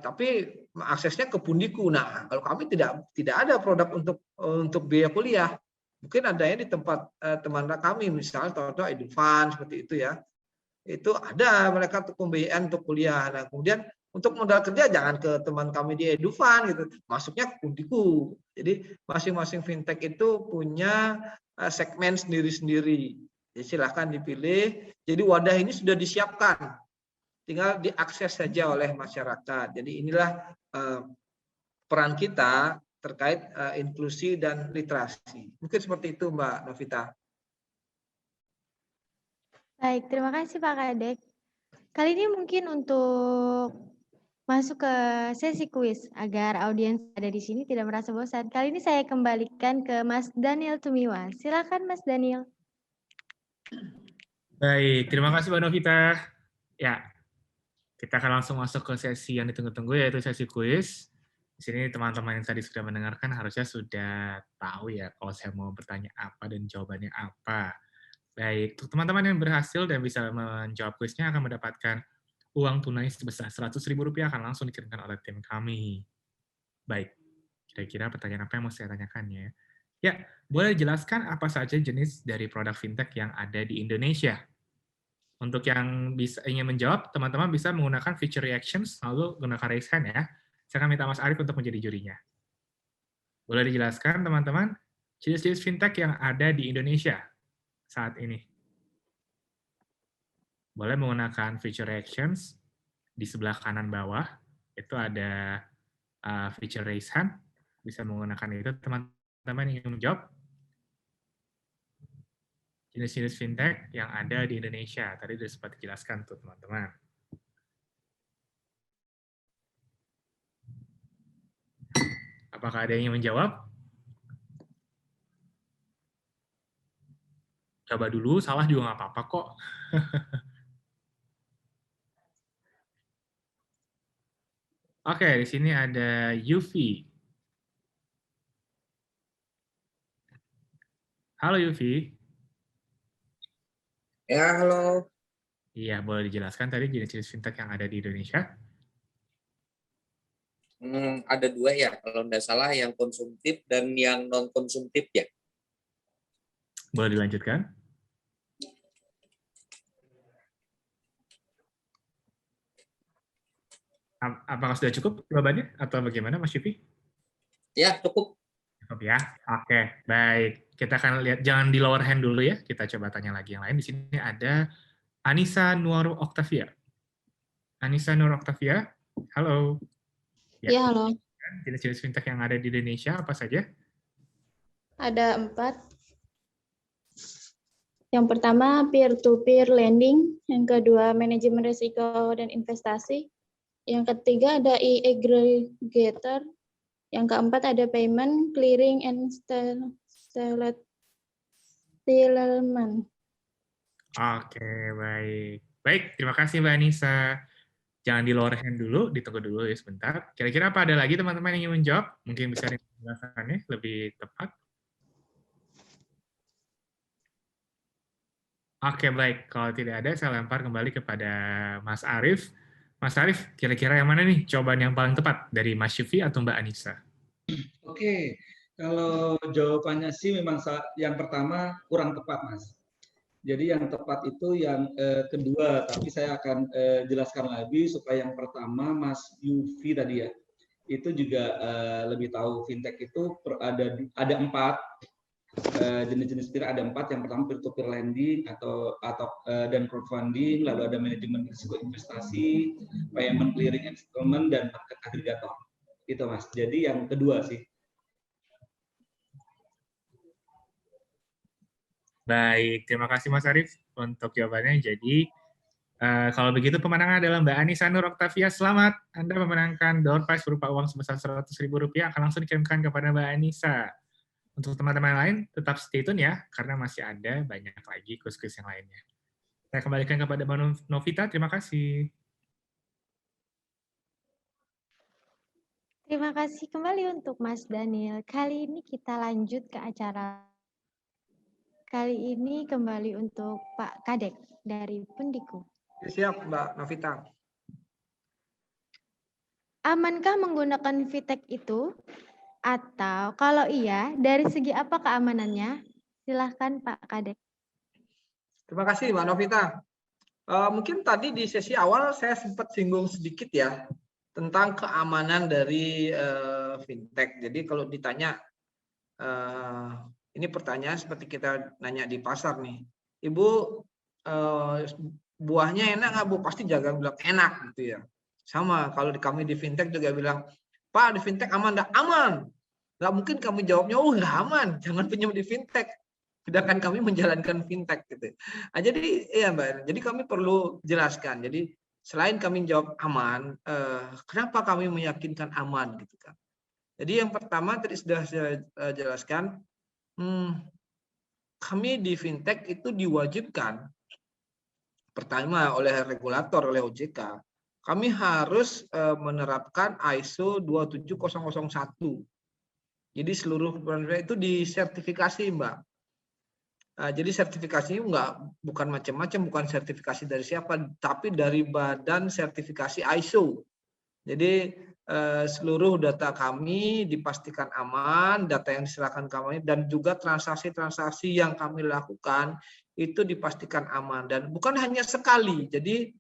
tapi aksesnya ke Pundiku. Nah, kalau kami tidak ada produk untuk biaya kuliah, mungkin adanya di tempat teman kami, misalnya contoh Edufan seperti itu ya. Itu ada mereka untuk pembiayaan untuk kuliah. Nah, kemudian untuk modal kerja jangan ke teman kami di Edufan gitu, masuknya ke Pundiku. Jadi masing-masing fintech itu punya segmen sendiri-sendiri. Jadi silahkan dipilih. Jadi wadah ini sudah disiapkan. Tinggal diakses saja oleh masyarakat. Jadi inilah peran kita terkait inklusi dan literasi. Mungkin seperti itu Mbak Novita. Baik, terima kasih Pak Kadek. Kali ini mungkin untuk masuk ke sesi kuis agar audiens ada di sini tidak merasa bosan. Kali ini saya kembalikan ke Mas Daniel Tumiwa. Silakan Mas Daniel. Baik, terima kasih Mbak Novita. Ya, kita akan langsung masuk ke sesi yang ditunggu-tunggu, yaitu sesi kuis. Di sini teman-teman yang tadi sudah mendengarkan harusnya sudah tahu ya kalau saya mau bertanya apa dan jawabannya apa. Baik, untuk teman-teman yang berhasil dan bisa menjawab kuisnya akan mendapatkan uang tunai sebesar Rp100.000 akan langsung dikirimkan oleh tim kami. Baik, kira-kira pertanyaan apa yang mau saya tanyakan ya? Ya, boleh jelaskan apa saja jenis dari produk fintech yang ada di Indonesia? Untuk yang ingin menjawab, teman-teman bisa menggunakan feature reactions, lalu gunakan raise hand ya. Saya akan minta Mas Arief untuk menjadi jurinya. Boleh dijelaskan, teman-teman, jenis-jenis fintech yang ada di Indonesia saat ini? Boleh menggunakan feature reactions di sebelah kanan bawah, itu ada feature raise hand, bisa menggunakan itu, teman-teman yang ingin menjawab. Jenis-jenis fintech yang ada di Indonesia. Tadi sudah sempat dijelaskan tuh teman-teman. Apakah ada yang ingin menjawab? Coba dulu, salah juga nggak apa-apa kok. Oke, di sini ada Yufi. Halo Yufi. Ya, halo. Iya, boleh dijelaskan tadi jenis-jenis fintech yang ada di Indonesia? Ada dua ya, kalau nggak salah yang konsumtif dan yang non-konsumtif ya. Boleh dilanjutkan? Apakah sudah cukup jawabannya atau bagaimana Mas Yufi? Ya, cukup. Cukup ya. Oke, baik. Kita akan lihat, jangan di lower hand dulu ya. Kita coba tanya lagi yang lain. Di sini ada Anissa Nur Octavia. Anissa Nur Octavia, halo. Ya, halo. Jenis-jenis fintech yang ada di Indonesia apa saja? Ada 4. Yang pertama, peer-to-peer lending. Yang kedua, manajemen risiko dan investasi. Yang ketiga, ada e-aggregator. Yang keempat, ada payment, clearing, and settlement. Oke, baik. Baik, terima kasih Mbak Anissa. Jangan di lower hand dulu, ditunggu dulu ya sebentar. Kira-kira apa ada lagi teman-teman yang ingin menjawab? Mungkin bisa dijelaskannya lebih tepat. Oke, baik. Kalau tidak ada, saya lempar kembali kepada Mas Arief. Mas Arief, kira-kira yang mana nih cobaan yang paling tepat? Dari Mas Yufi atau Mbak Anissa? Oke, kalau jawabannya sih memang yang pertama kurang tepat, Mas. Jadi yang tepat itu yang kedua, tapi saya akan jelaskan lagi supaya yang pertama Mas Yufi tadi ya, itu juga lebih tahu fintech itu ada 4 jenis-jenis fintech, ada 4. Yang pertama peer-to-peer lending atau dan crowdfunding, lalu ada manajemen risiko investasi, payment clearing and settlement, dan market aggregator. Itu Mas. Jadi yang kedua sih. Baik, terima kasih Mas Arief untuk jawabannya. Jadi, kalau begitu pemenangnya adalah Mbak Anissa Nur Octavia. Selamat, Anda memenangkan door prize berupa uang sebesar Rp100.000 akan langsung dikirimkan kepada Mbak Anissa. Untuk teman-teman lain, tetap stay tune ya, karena masih ada banyak lagi kuis-kuis yang lainnya. Saya kembalikan kepada Mbak Novita, terima kasih. Terima kasih kembali untuk Mas Daniel. Kali ini kita lanjut ke acara. Kali ini kembali untuk Pak Kadek dari Pendiku. Siap, Mbak Novita. Amankah menggunakan fintech itu? Atau kalau iya, dari segi apa keamanannya? Silahkan Pak Kadek. Terima kasih, Mbak Novita. Mungkin tadi di sesi awal saya sempat singgung sedikit ya tentang keamanan dari fintech. Jadi kalau ditanya, ini pertanyaan seperti kita nanya di pasar nih, Ibu buahnya enak nggak Bu? Pasti jaga bilang enak gitu ya. Sama kalau kami di fintech juga bilang, Pak di fintech aman nggak? Aman. Nggak mungkin kami jawabnya, oh nggak aman, jangan pinjam di fintech. Sedangkan kami menjalankan fintech gitu. Nah, jadi ya Mbak, jadi kami perlu jelaskan. Jadi selain kami jawab aman, kenapa kami meyakinkan aman gitu kan? Jadi yang pertama tadi sudah saya jelaskan, kami di fintech itu diwajibkan pertama oleh regulator, oleh OJK, kami harus menerapkan ISO 27001. Jadi seluruh itu disertifikasi, Mbak. Jadi sertifikasinya bukan macam-macam, bukan sertifikasi dari siapa, tapi dari Badan Sertifikasi ISO. Jadi seluruh data kami dipastikan aman, data yang diserahkan kami, dan juga transaksi-transaksi yang kami lakukan itu dipastikan aman. Dan bukan hanya sekali, jadi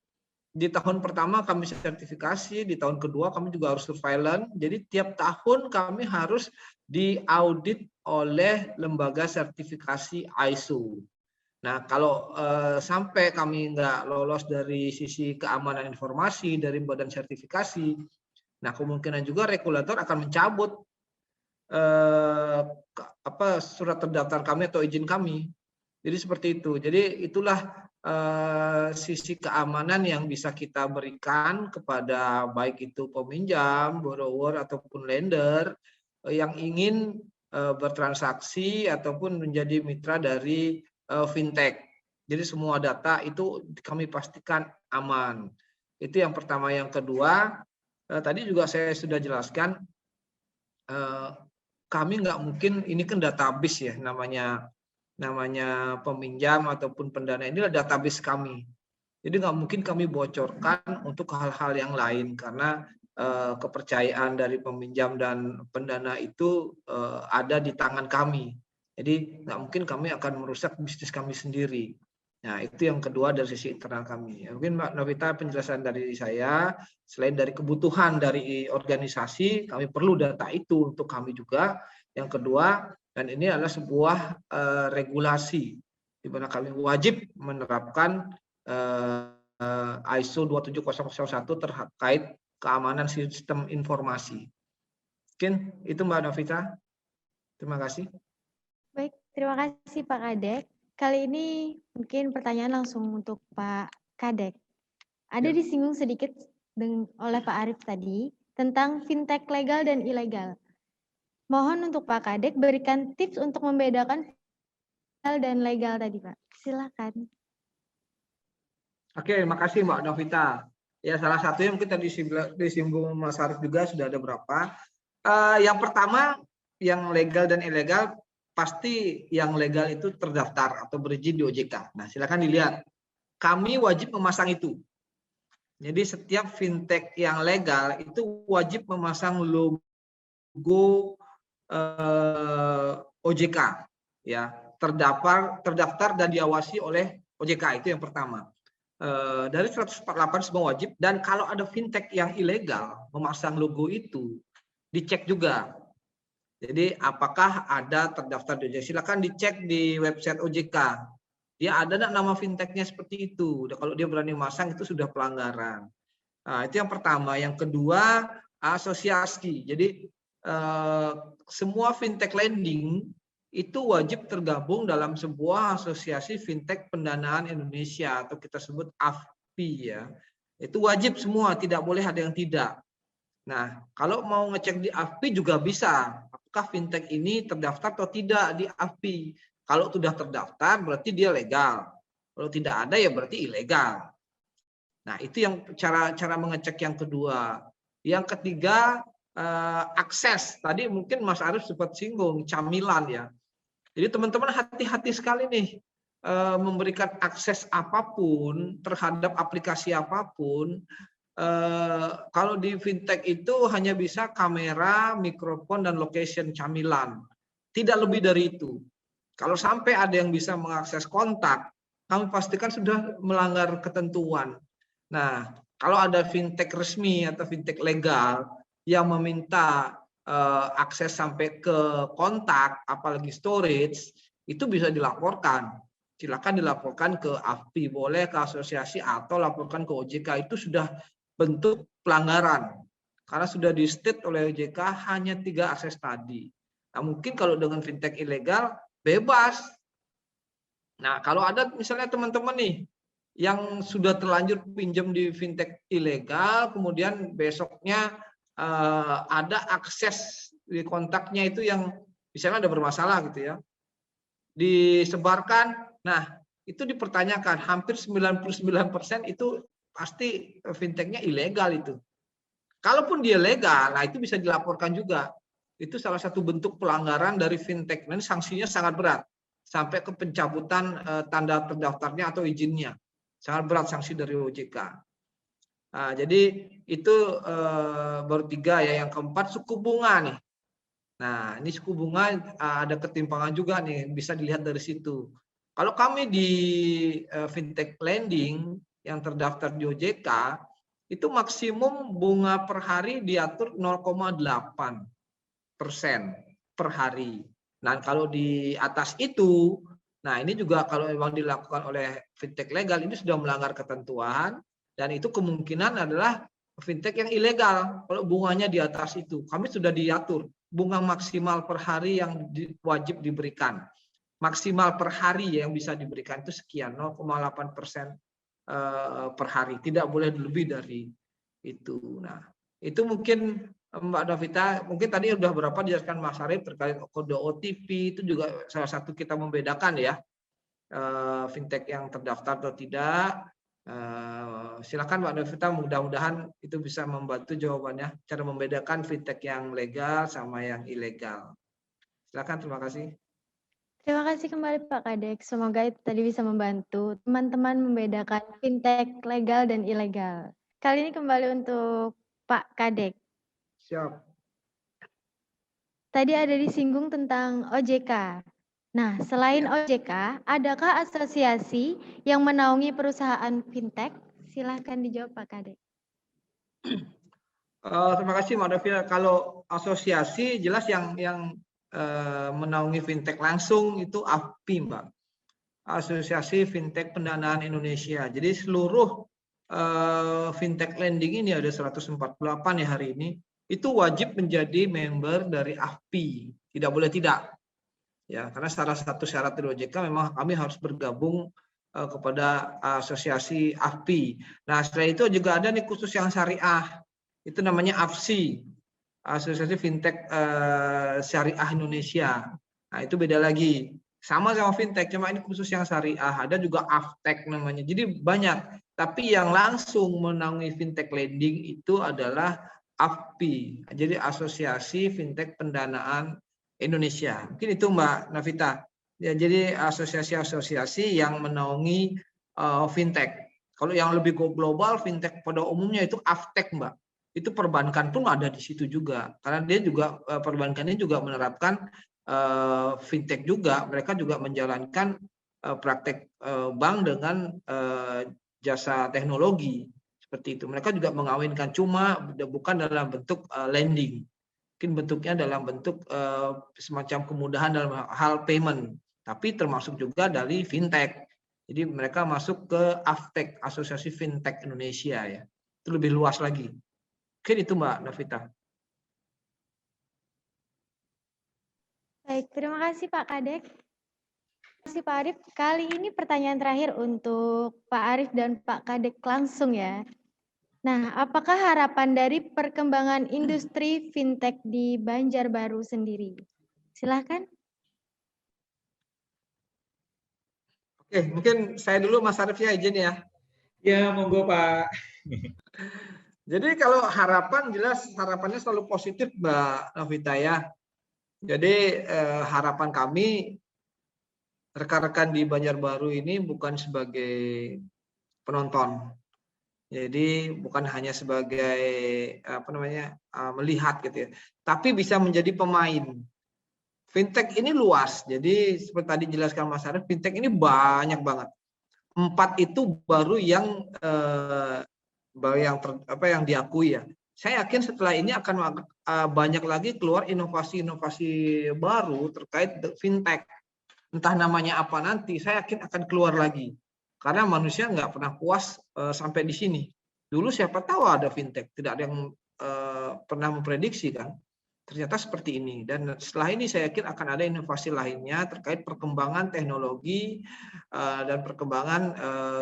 di tahun pertama kami sertifikasi, di tahun kedua kami juga harus surveillance, jadi tiap tahun kami harus diaudit oleh lembaga sertifikasi ISO. Nah, kalau sampai kami nggak lolos dari sisi keamanan informasi dari badan sertifikasi, nah kemungkinan juga regulator akan mencabut surat terdaftar kami atau izin kami. Jadi seperti itu. Jadi itulah sisi keamanan yang bisa kita berikan kepada baik itu peminjam, borrower ataupun lender yang ingin bertransaksi ataupun menjadi mitra dari fintech. Jadi semua data itu kami pastikan aman. Itu yang pertama. Yang kedua, tadi juga saya sudah jelaskan, kami nggak mungkin, ini kan database ya, namanya peminjam ataupun pendana, ini adalah database kami. Jadi nggak mungkin kami bocorkan untuk hal-hal yang lain, karena kepercayaan dari peminjam dan pendana itu ada di tangan kami. Jadi nggak mungkin kami akan merusak bisnis kami sendiri. Nah, itu yang kedua dari sisi internal kami. Mungkin Mbak Novita, penjelasan dari saya, selain dari kebutuhan dari organisasi, kami perlu data itu untuk kami juga. Yang kedua, dan ini adalah sebuah regulasi, di mana kami wajib menerapkan ISO 27001 terkait keamanan sistem informasi. Mungkin itu Mbak Novita. Terima kasih. Baik, terima kasih Pak Kadek. Kali ini mungkin pertanyaan langsung untuk Pak Kadek. Ada disinggung sedikit oleh Pak Arief tadi tentang fintech legal dan ilegal. Mohon untuk Pak Kadek berikan tips untuk membedakan legal dan legal tadi, Pak. Silakan. Oke, makasih Mbak Novita. Ya, salah satu yang kita disinggung Mas Arief juga sudah ada berapa. Yang pertama, yang legal dan ilegal, pasti yang legal itu terdaftar atau berizin di OJK. Nah, silakan dilihat. Kami wajib memasang itu. Jadi setiap fintech yang legal itu wajib memasang logo OJK, ya, terdaftar dan diawasi oleh OJK. Itu yang pertama. Dari 148 semua wajib, dan kalau ada fintech yang ilegal memasang logo itu dicek juga. Jadi apakah ada terdaftar di OJK? Silakan dicek di website OJK. Dia ada nggak nama fintechnya seperti itu. Kalau dia berani masang itu sudah pelanggaran. Nah, itu yang pertama. Yang kedua, asosiasi. Jadi semua fintech lending itu wajib tergabung dalam sebuah asosiasi fintech pendanaan Indonesia, atau kita sebut AFPI ya. Itu wajib semua, tidak boleh ada yang tidak. Nah, kalau mau ngecek di AFPI juga bisa, apakah fintech ini terdaftar atau tidak di AFPI. Kalau sudah terdaftar berarti dia legal. Kalau tidak ada ya berarti ilegal. Nah, itu yang cara mengecek yang kedua. Yang ketiga, akses. Tadi mungkin Mas Arief sempat singgung camilan ya. Jadi teman-teman hati-hati sekali nih memberikan akses apapun terhadap aplikasi apapun. Kalau di fintech itu hanya bisa kamera, mikrofon, dan location camilan. Tidak lebih dari itu. Kalau sampai ada yang bisa mengakses kontak, kami pastikan sudah melanggar ketentuan. Nah, kalau ada fintech resmi atau fintech legal yang meminta akses sampai ke kontak, apalagi storage, itu bisa dilaporkan. Silakan dilaporkan ke AFPI, boleh ke asosiasi, atau laporkan ke OJK. Itu sudah bentuk pelanggaran. Karena sudah di-state oleh OJK hanya 3 akses tadi. Nah, mungkin kalau dengan fintech ilegal, bebas. Nah, kalau ada misalnya teman-teman nih, yang sudah terlanjur pinjam di fintech ilegal, kemudian besoknya ada akses di kontaknya itu yang misalnya ada bermasalah gitu ya, disebarkan, nah itu dipertanyakan, hampir 99% itu pasti fintechnya ilegal itu. Kalaupun dia legal, nah itu bisa dilaporkan juga. Itu salah satu bentuk pelanggaran dari fintech, dan sanksinya sangat berat, sampai ke pencabutan tanda terdaftarnya atau izinnya. Sangat berat sanksi dari OJK. Nah, jadi itu baru 3 ya. Yang keempat, suku bunga nih. Nah, ini suku bunga ada ketimpangan juga nih, bisa dilihat dari situ. Kalau kami di fintech lending yang terdaftar di OJK, itu maksimum bunga per hari diatur 0,8% per hari. Nah, kalau di atas itu, nah ini juga kalau memang dilakukan oleh fintech legal, ini sudah melanggar ketentuan, dan itu kemungkinan adalah fintech yang ilegal kalau bunganya di atas itu. Kami sudah diatur bunga maksimal per hari yang wajib diberikan. Maksimal per hari yang bisa diberikan itu sekian, 0,8% per hari. Tidak boleh lebih dari itu. Nah, itu mungkin Mbak Novita, mungkin tadi sudah berapa dijelaskan Mas Arief terkait kode OTP, itu juga salah satu kita membedakan ya, fintech yang terdaftar atau tidak, Silakan Mbak Novita, mudah-mudahan itu bisa membantu jawabannya, cara membedakan fintech yang legal sama yang ilegal. Silakan, terima kasih. Terima kasih kembali Pak Kadek. Semoga itu tadi bisa membantu teman-teman membedakan fintech legal dan ilegal. Kali ini kembali untuk Pak Kadek. Siap. Tadi ada disinggung tentang OJK. Nah, selain OJK, adakah asosiasi yang menaungi perusahaan fintech? Silahkan dijawab Pak Kadek. Terima kasih Mbak Novita. Kalau asosiasi jelas yang menaungi fintech langsung itu AFPI, Mbak. Asosiasi Fintech Pendanaan Indonesia. Jadi seluruh fintech lending ini ada 148 ya hari ini, itu wajib menjadi member dari AFPI. Tidak boleh tidak. Ya, karena salah satu syarat dari OJK memang kami harus bergabung kepada asosiasi AFPI. Nah, setelah itu juga ada nih khusus yang syariah. Itu namanya AFSI. Asosiasi Fintech Syariah Indonesia. Nah, itu beda lagi. Sama fintech, cuma ini khusus yang syariah. Ada juga AFTEK namanya. Jadi banyak. Tapi yang langsung menaungi fintech lending itu adalah AFPI. Jadi Asosiasi Fintech Pendanaan Indonesia. Mungkin itu Mbak Navita. Ya, jadi asosiasi-asosiasi yang menaungi fintech. Kalau yang lebih global, fintech pada umumnya itu AFTEK, Mbak. Itu perbankan pun ada di situ juga, karena dia juga perbankannya juga menerapkan fintech juga, mereka juga menjalankan praktek bank dengan jasa teknologi seperti itu. Mereka juga mengawinkan, cuma bukan dalam bentuk lending, mungkin bentuknya dalam bentuk semacam kemudahan dalam hal payment, tapi termasuk juga dari fintech. Jadi mereka masuk ke AFTEK, Asosiasi Fintech Indonesia ya, itu lebih luas lagi. Mungkin itu Mbak Novita. Baik, terima kasih Pak Kadek. Terima kasih Pak Arif. Kali ini pertanyaan terakhir untuk Pak Arif dan Pak Kadek langsung ya. Nah, apakah harapan dari perkembangan industri fintech di Banjarbaru sendiri? Silahkan. Oke, mungkin saya dulu Mas Arif ya, izin ya. Ya, monggo Pak. Jadi kalau harapan jelas harapannya selalu positif Mbak Novita ya. Jadi harapan kami rekan-rekan di Banjarbaru ini bukan sebagai penonton. Jadi bukan hanya sebagai melihat gitu ya, tapi bisa menjadi pemain. Fintech ini luas. Jadi seperti tadi jelaskan Mas Arif, fintech ini banyak banget. 4 itu baru yang yang diakui ya. Saya yakin setelah ini akan banyak lagi keluar inovasi-inovasi baru terkait fintech. Entah namanya apa nanti, saya yakin akan keluar lagi. Karena manusia nggak pernah puas sampai di sini. Dulu siapa tahu ada fintech, tidak ada yang pernah memprediksi kan. Ternyata seperti ini. Dan setelah ini saya yakin akan ada inovasi lainnya terkait perkembangan teknologi dan perkembangan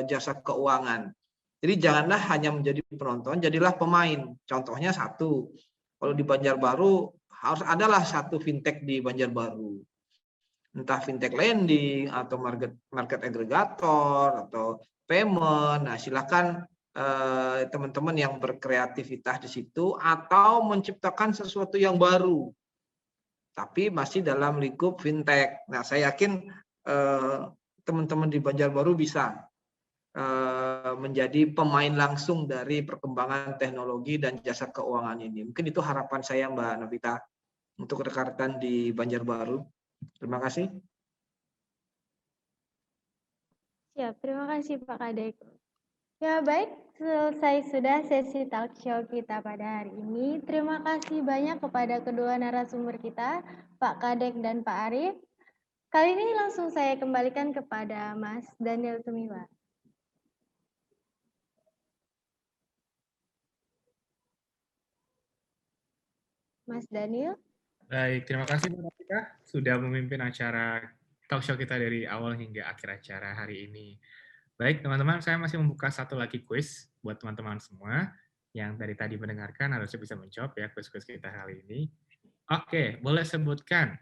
jasa keuangan. Jadi janganlah hanya menjadi penonton, jadilah pemain. Contohnya satu, kalau di Banjarbaru harus adalah satu fintech di Banjarbaru. Entah fintech lending atau market aggregator atau payment. Nah, silakan teman-teman yang berkreativitas di situ atau menciptakan sesuatu yang baru. Tapi masih dalam lingkup fintech. Nah, saya yakin teman-teman di Banjarbaru bisa menjadi pemain langsung dari perkembangan teknologi dan jasa keuangan ini. Mungkin itu harapan saya Mbak Novita untuk rekan-rekan di Banjarbaru. Terima kasih. Ya, terima kasih Pak Kadek. Ya baik, selesai sudah sesi talk show kita pada hari ini. Terima kasih banyak kepada kedua narasumber kita, Pak Kadek dan Pak Arif. Kali ini langsung saya kembalikan kepada Mas Daniel Tumiwa. Mas Daniel. Baik, terima kasih Bu Novita sudah memimpin acara talk show kita dari awal hingga akhir acara hari ini. Baik, teman-teman, saya masih membuka satu lagi kuis buat teman-teman semua yang dari tadi mendengarkan harusnya bisa menjawab ya kuis-kuis kita kali ini. Oke, boleh sebutkan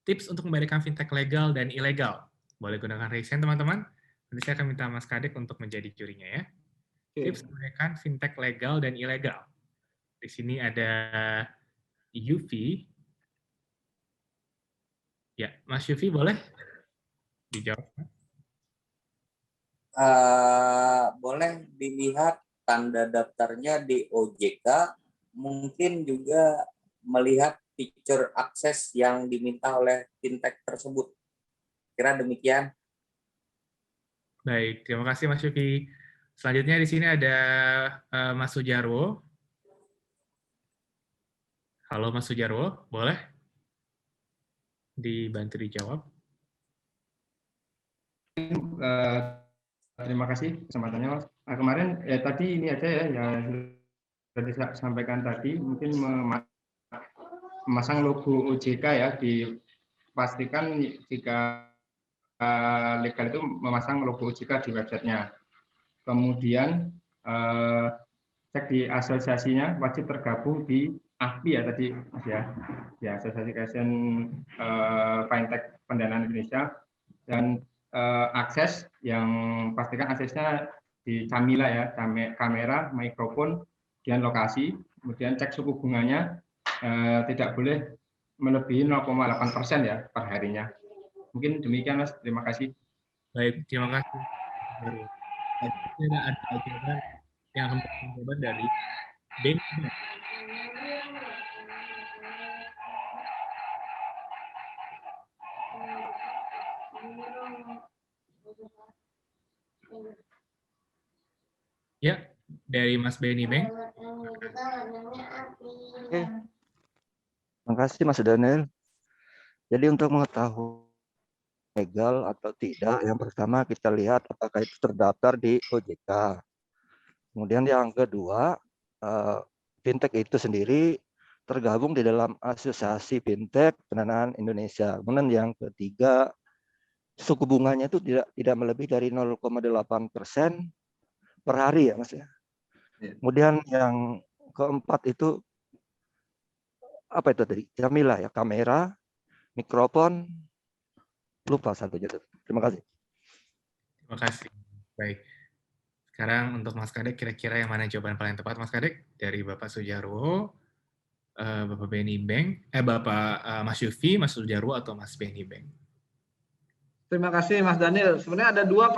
tips untuk membedakan fintech legal dan ilegal. Boleh gunakan raise hand, teman-teman. Nanti saya akan minta Mas Kadek untuk menjadi jurinya ya. Oke. Tips menggunakan fintech legal dan ilegal. Di sini ada Yufi. Ya, Mas Yufi boleh dijawab? Boleh dilihat tanda daftarnya di OJK, mungkin juga melihat fitur akses yang diminta oleh fintech tersebut. Kira demikian. Baik, terima kasih Mas Yufi. Selanjutnya di sini ada Mas Sujarwo. Halo Mas Sujarwo, boleh dibantu dijawab? Terima kasih kesempatannya, Mas. Kemarin tadi ini aja ya yang sudah disampaikan tadi, mungkin memasang logo OJK ya, dipastikan jika legal itu memasang logo OJK di websitenya. Kemudian cek di asosiasinya wajib tergabung di AFPI ya tadi Mas ya, di Asosiasi Fintech Pendanaan Indonesia, dan akses yang pastikan aksesnya di Camila ya, kamera, mikrofon, dan lokasi. Kemudian cek suku bunganya tidak boleh melebihi 0,8% ya per harinya. Mungkin demikian Mas, terima kasih. Baik, terima kasih. Ada jawaban yang akan mencoba dari Ben. Ya, dari Mas Benny Beng. Oke. Terima kasih Mas Daniel. Jadi untuk mengetahui legal atau tidak, yang pertama kita lihat apakah itu terdaftar di OJK. Kemudian yang kedua, fintech itu sendiri tergabung di dalam Asosiasi Fintech Pendanaan Indonesia. Kemudian yang ketiga, suku bunganya itu tidak melebihi dari 0,8% per hari ya Mas ya. Kemudian yang keempat itu apa itu tadi? Jamila ya, kamera, mikrofon, lupa satunya. Terima kasih. Terima kasih. Baik. Sekarang untuk Mas Kadek, kira-kira yang mana jawaban paling tepat Mas Kadek? Dari Bapak Sujarwo, Bapak Benny Beng, Bapak Mas Yufi, Mas Sujarwo, atau Mas Benny Beng? Terima kasih Mas Daniel. Sebenarnya ada dua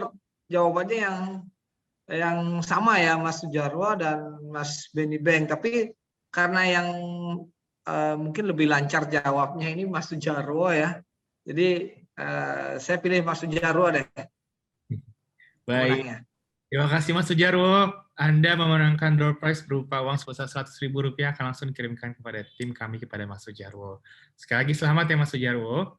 jawabannya yang sama ya, Mas Sujarwo dan Mas Benny Beng. Tapi karena yang mungkin lebih lancar jawabnya ini Mas Sujarwo ya. Jadi saya pilih Mas Sujarwo deh. Baik. Menangnya. Terima kasih Mas Sujarwo. Anda memenangkan door prize berupa uang sebesar Rp100.000 akan langsung dikirimkan kepada tim kami, kepada Mas Sujarwo. Sekali lagi selamat ya Mas Sujarwo.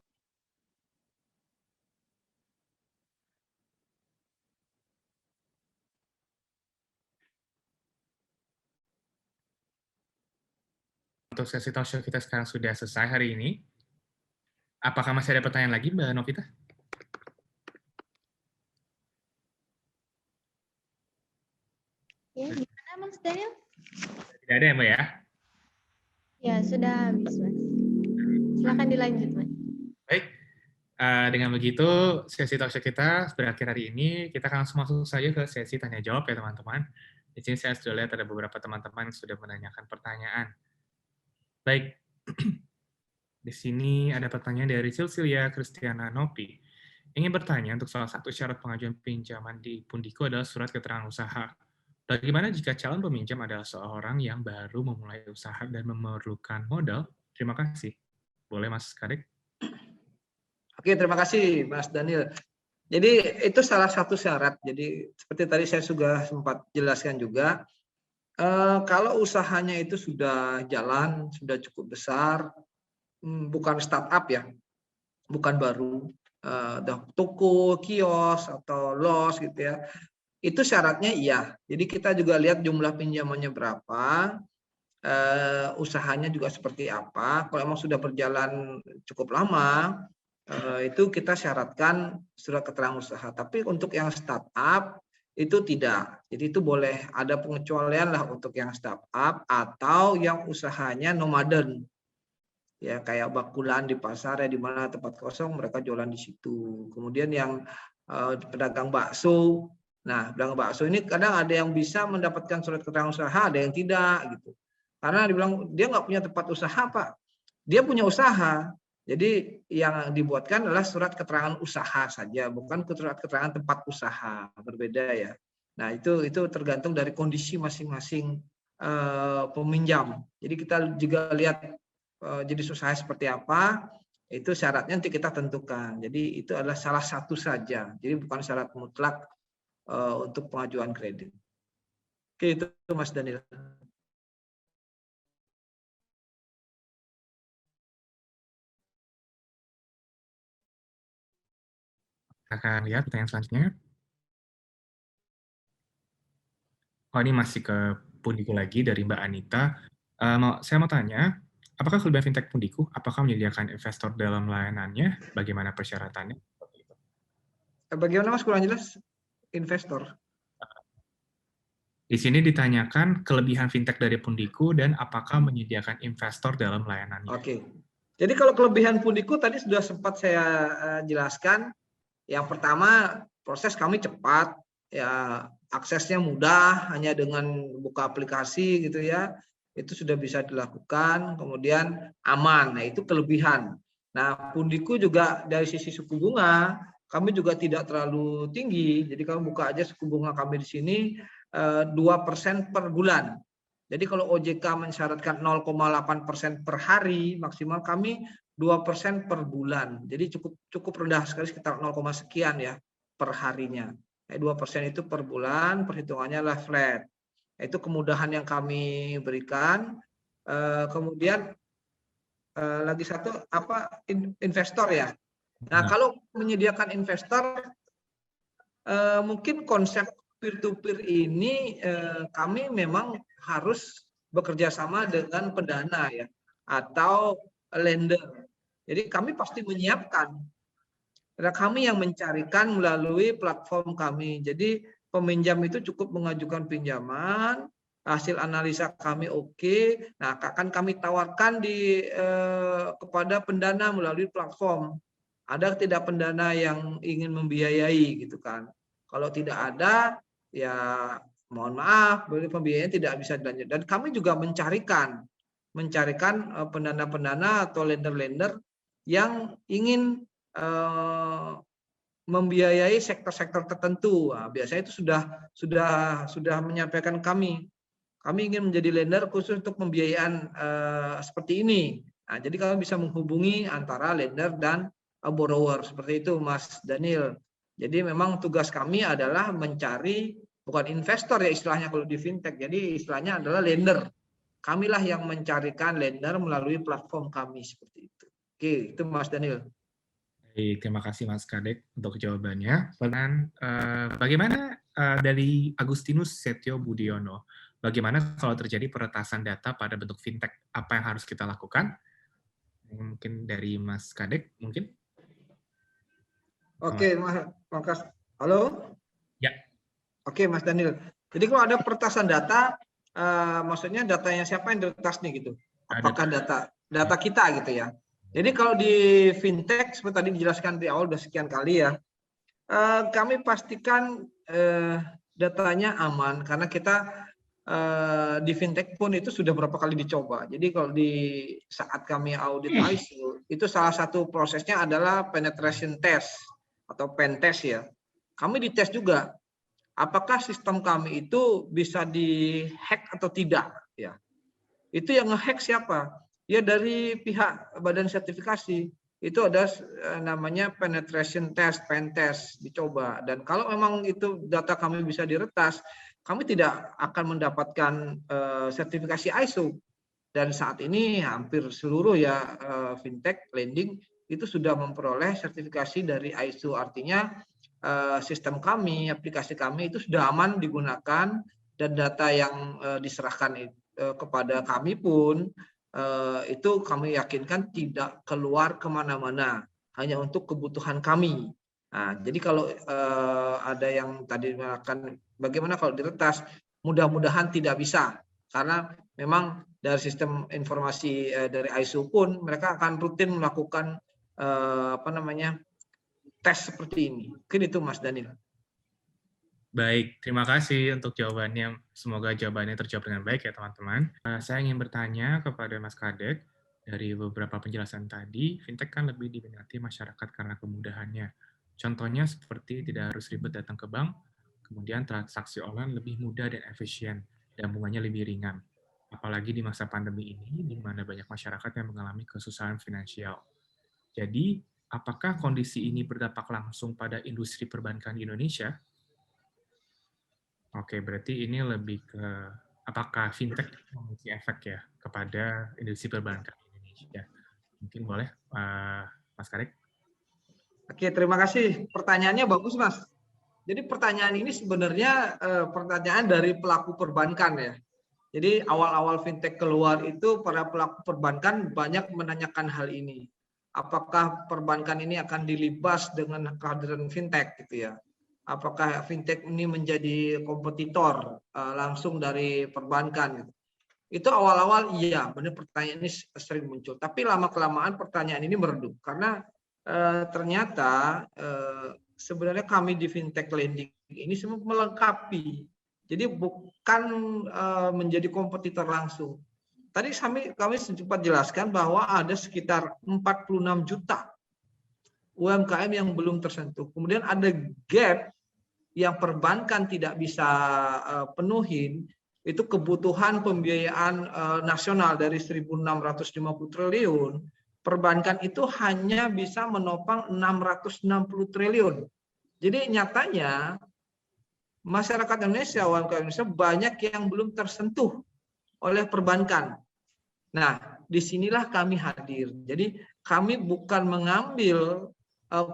Untuk sesi talk show kita sekarang sudah selesai hari ini. Apakah masih ada pertanyaan lagi Mbak Novita? Ya, gimana Mas Daniel? Tidak ada ya Mbak ya? Ya, sudah habis Mas. Silakan dilanjut Mas. Baik, dengan begitu sesi talk show kita berakhir hari ini. Kita akan langsung masuk saja ke sesi tanya jawab ya teman-teman. Di sini saya sudah lihat ada beberapa teman-teman yang sudah menanyakan pertanyaan. Baik, di sini ada pertanyaan dari Silsilia Kristiana Nopi. Ingin bertanya untuk salah satu syarat pengajuan pinjaman di Pundiko adalah surat keterangan usaha. Bagaimana jika calon peminjam adalah seorang yang baru memulai usaha dan memerlukan modal? Terima kasih. Boleh Mas Kadek? Oke, terima kasih Mas Daniel. Jadi itu salah satu syarat. Jadi seperti tadi saya sudah sempat jelaskan juga, kalau usahanya itu sudah jalan, sudah cukup besar, bukan startup ya, bukan baru, toko, kios atau los gitu ya, itu syaratnya iya. Jadi kita juga lihat jumlah pinjamannya berapa, usahanya juga seperti apa. Kalau memang sudah berjalan cukup lama, itu kita syaratkan surat keterangan usaha. Tapi untuk yang startup itu tidak. Jadi itu boleh ada pengecualian lah untuk yang startup atau yang usahanya nomaden. Ya kayak bakulan di pasar ya, di mana tempat kosong mereka jualan di situ. Kemudian yang pedagang bakso. Nah, pedagang bakso ini kadang ada yang bisa mendapatkan surat keterangan usaha, ada yang tidak gitu. Karena dibilang dia nggak punya tempat usaha, Pak. Dia punya usaha. Jadi yang dibuatkan adalah surat keterangan usaha saja, bukan surat keterangan tempat usaha. Berbeda ya. Nah, itu tergantung dari kondisi masing-masing peminjam. Jadi kita juga lihat jenis usaha seperti apa, itu syaratnya nanti kita tentukan. Jadi itu adalah salah satu saja. Jadi bukan syarat mutlak untuk pengajuan kredit. Oke, itu Mas Daniel. Akan lihat pertanyaan selanjutnya. Oh, ini masih ke Pundiku lagi dari Mbak Anita. Saya mau tanya, apakah kelebihan fintech Pundiku? Apakah menyediakan investor dalam layanannya? Bagaimana persyaratannya? Bagaimana Mas, kurang jelas? Investor. Di sini ditanyakan kelebihan fintech dari Pundiku dan apakah menyediakan investor dalam layanannya. Oke. Jadi kalau kelebihan Pundiku tadi sudah sempat saya jelaskan. Yang pertama, proses kami cepat, ya aksesnya mudah, hanya dengan buka aplikasi gitu ya, itu sudah bisa dilakukan. Kemudian aman, nah itu kelebihan. Nah, Pundiku juga dari sisi suku bunga, kami juga tidak terlalu tinggi. Jadi kamu buka aja suku bunga kami di sini 2% per bulan. Jadi kalau OJK mensyaratkan 0,8% per hari, maksimal kami 2% per bulan. Jadi cukup rendah sekali, sekitar 0, sekian ya per harinya. 2% itu per bulan, perhitungannya adalah flat. Itu kemudahan yang kami berikan. Kemudian lagi satu investor ya. Nah, kalau menyediakan investor, mungkin konsep peer-to-peer ini kami memang harus bekerja sama dengan pendana ya, atau lender. Jadi kami pasti menyiapkan. Karena kami yang mencarikan melalui platform kami. Jadi peminjam itu cukup mengajukan pinjaman, hasil analisa kami oke. Nah, akan kami tawarkan kepada pendana melalui platform. Ada tidak pendana yang ingin membiayai gitu kan? Kalau tidak ada, ya mohon maaf, pembiayaan tidak bisa dilanjut. Dan kami juga mencarikan pendana-pendana atau lender-lender yang ingin membiayai sektor-sektor tertentu. Nah, biasanya itu sudah menyampaikan kami ingin menjadi lender khusus untuk pembiayaan seperti ini. Nah, jadi kami bisa menghubungi antara lender dan borrower seperti itu, Mas Daniel. Jadi memang tugas kami adalah mencari, bukan investor ya istilahnya kalau di fintech. Jadi istilahnya adalah lender. Kamilah yang mencarikan lender melalui platform kami seperti itu. Oke, itu Mas Daniel. Baik, terima kasih Mas Kadek untuk jawabannya. Dan bagaimana dari Agustinus Setio Budiono, bagaimana kalau terjadi peretasan data pada bentuk fintech? Apa yang harus kita lakukan? Mungkin dari Mas Kadek, mungkin? Oke, Mas. Halo? Ya. Oke, Mas Daniel. Jadi kalau ada peretasan data, maksudnya datanya siapa yang diretas nih gitu? Apakah data kita gitu ya? Jadi kalau di fintech seperti tadi dijelaskan di awal udah sekian kali ya, kami pastikan datanya aman karena kita di fintech pun itu sudah berapa kali dicoba. Jadi kalau di saat kami audit ISO itu salah satu prosesnya adalah penetration test atau pen test ya. Kami dites juga apakah sistem kami itu bisa dihack atau tidak ya. Itu yang ngehack siapa? Ya dari pihak badan sertifikasi. Itu ada namanya penetration test, pen test dicoba. Dan kalau memang itu data kami bisa diretas, kami tidak akan mendapatkan sertifikasi ISO. Dan saat ini hampir seluruh ya fintech lending itu sudah memperoleh sertifikasi dari ISO. Artinya sistem kami, aplikasi kami itu sudah aman digunakan dan data yang diserahkan kepada kami pun itu kami yakinkan tidak keluar kemana-mana, hanya untuk kebutuhan kami. Nah, jadi kalau ada yang tadi mengatakan bagaimana kalau diretas, mudah-mudahan tidak bisa, karena memang dari sistem informasi dari ISO pun mereka akan rutin melakukan tes seperti ini. Mungkin itu Mas Daniel. Baik, terima kasih untuk jawabannya. Semoga jawabannya terjawab dengan baik ya teman-teman. Saya ingin bertanya kepada Mas Kadek, dari beberapa penjelasan tadi, fintech kan lebih diminati masyarakat karena kemudahannya. Contohnya seperti tidak harus ribet datang ke bank, kemudian transaksi online lebih mudah dan efisien, dan bunganya lebih ringan. Apalagi di masa pandemi ini, di mana banyak masyarakat yang mengalami kesusahan finansial. Jadi, apakah kondisi ini berdampak langsung pada industri perbankan di Indonesia? Oke, berarti ini lebih ke apakah fintech memiliki efek ya kepada industri perbankan di Indonesia? Mungkin boleh, Mas Karek? Oke, terima kasih. Pertanyaannya bagus, Mas. Jadi pertanyaan ini sebenarnya pertanyaan dari pelaku perbankan ya. Jadi awal-awal fintech keluar itu para pelaku perbankan banyak menanyakan hal ini. Apakah perbankan ini akan dilibas dengan kehadiran fintech gitu ya? Apakah fintech ini menjadi kompetitor langsung dari perbankan? Itu awal-awal iya, benar pertanyaan ini sering muncul. Tapi lama-kelamaan pertanyaan ini meredup karena ternyata sebenarnya kami di fintech lending ini semua melengkapi. Jadi bukan menjadi kompetitor langsung. Tadi kami sempat jelaskan bahwa ada sekitar 46 juta UMKM yang belum tersentuh. Kemudian ada gap yang perbankan tidak bisa penuhin, itu kebutuhan pembiayaan nasional dari 1.650 triliun, perbankan itu hanya bisa menopang 660 triliun. Jadi nyatanya masyarakat Indonesia, UMKM Indonesia banyak yang belum tersentuh oleh perbankan. Nah, disinilah kami hadir. Jadi kami bukan mengambil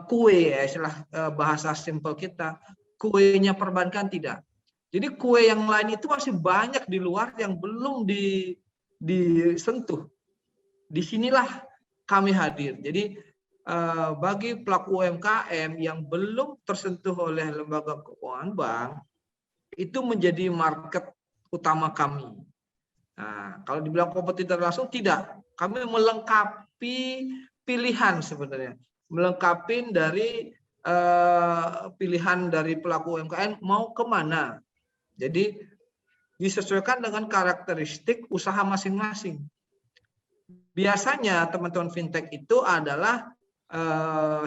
kue ya, istilah bahasa simpel kita, kuenya perbankan tidak. Jadi kue yang lain itu masih banyak di luar yang belum disentuh. Disinilah kami hadir. Jadi bagi pelaku UMKM yang belum tersentuh oleh lembaga keuangan bank, itu menjadi market utama kami. Nah, kalau dibilang kompetitor langsung tidak. Kami melengkapi pilihan sebenarnya. Melengkapi dari pilihan dari pelaku UMKM mau kemana. Jadi disesuaikan dengan karakteristik usaha masing-masing. Biasanya teman-teman fintech itu adalah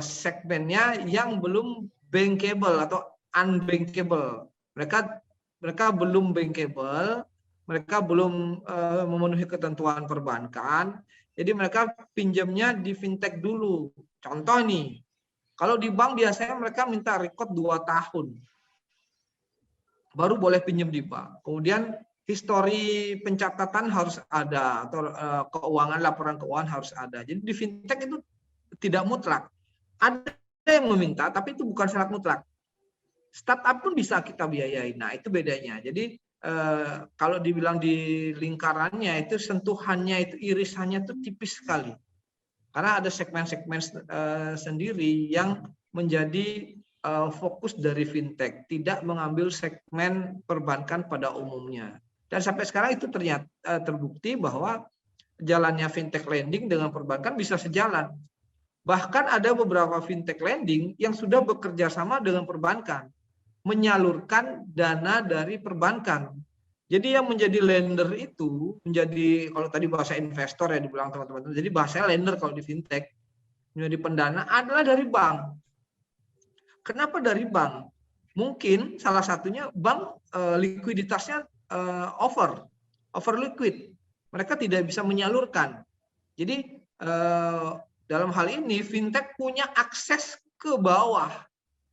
segmennya yang belum bankable atau unbankable. Mereka belum bankable, mereka belum memenuhi ketentuan perbankan. Jadi mereka pinjamnya di fintech dulu. Contoh nih, kalau di bank biasanya mereka minta record 2 tahun. Baru boleh pinjam di bank. Kemudian histori pencatatan harus ada, atau laporan keuangan harus ada. Jadi di fintech itu tidak mutlak. Ada yang meminta, tapi itu bukan syarat mutlak. Startup pun bisa kita biayain. Nah, itu bedanya. Jadi kalau dibilang di lingkarannya itu sentuhannya itu irisannya itu tipis sekali. Karena ada segmen-segmen sendiri yang menjadi fokus dari fintech, tidak mengambil segmen perbankan pada umumnya. Dan sampai sekarang itu ternyata terbukti bahwa jalannya fintech lending dengan perbankan bisa sejalan. Bahkan ada beberapa fintech lending yang sudah bekerja sama dengan perbankan, menyalurkan dana dari perbankan. Jadi yang menjadi lender itu, menjadi kalau tadi bahasa investor ya dibilang teman-teman, jadi bahasa lender kalau di fintech, menjadi pendana adalah dari bank. Kenapa dari bank? Mungkin salah satunya bank likuiditasnya over liquid. Mereka tidak bisa menyalurkan. Jadi dalam hal ini fintech punya akses ke bawah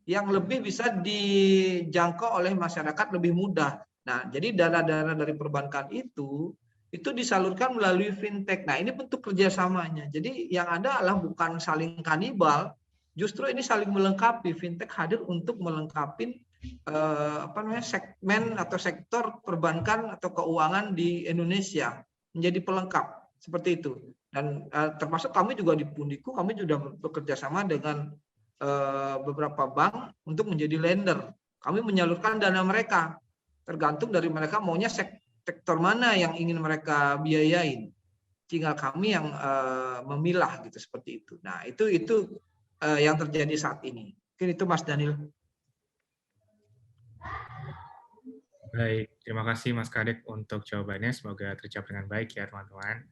yang lebih bisa dijangkau oleh masyarakat lebih mudah. Nah, jadi dana-dana dari perbankan itu disalurkan melalui fintech. Nah, ini bentuk kerjasamanya. Jadi yang ada adalah bukan saling kanibal, justru ini saling melengkapi. Fintech hadir untuk melengkapi segmen atau sektor perbankan atau keuangan di Indonesia menjadi pelengkap seperti itu. Dan termasuk kami juga di Pundiku, kami sudah bekerja sama dengan beberapa bank untuk menjadi lender. Kami menyalurkan dana mereka, tergantung dari mereka maunya sektor mana yang ingin mereka biayain. Tinggal kami yang memilah gitu seperti itu. Nah, itu yang terjadi saat ini. Mungkin itu Mas Daniel. Baik, terima kasih Mas Kadek untuk jawabannya. Semoga terjawab dengan baik ya teman-teman.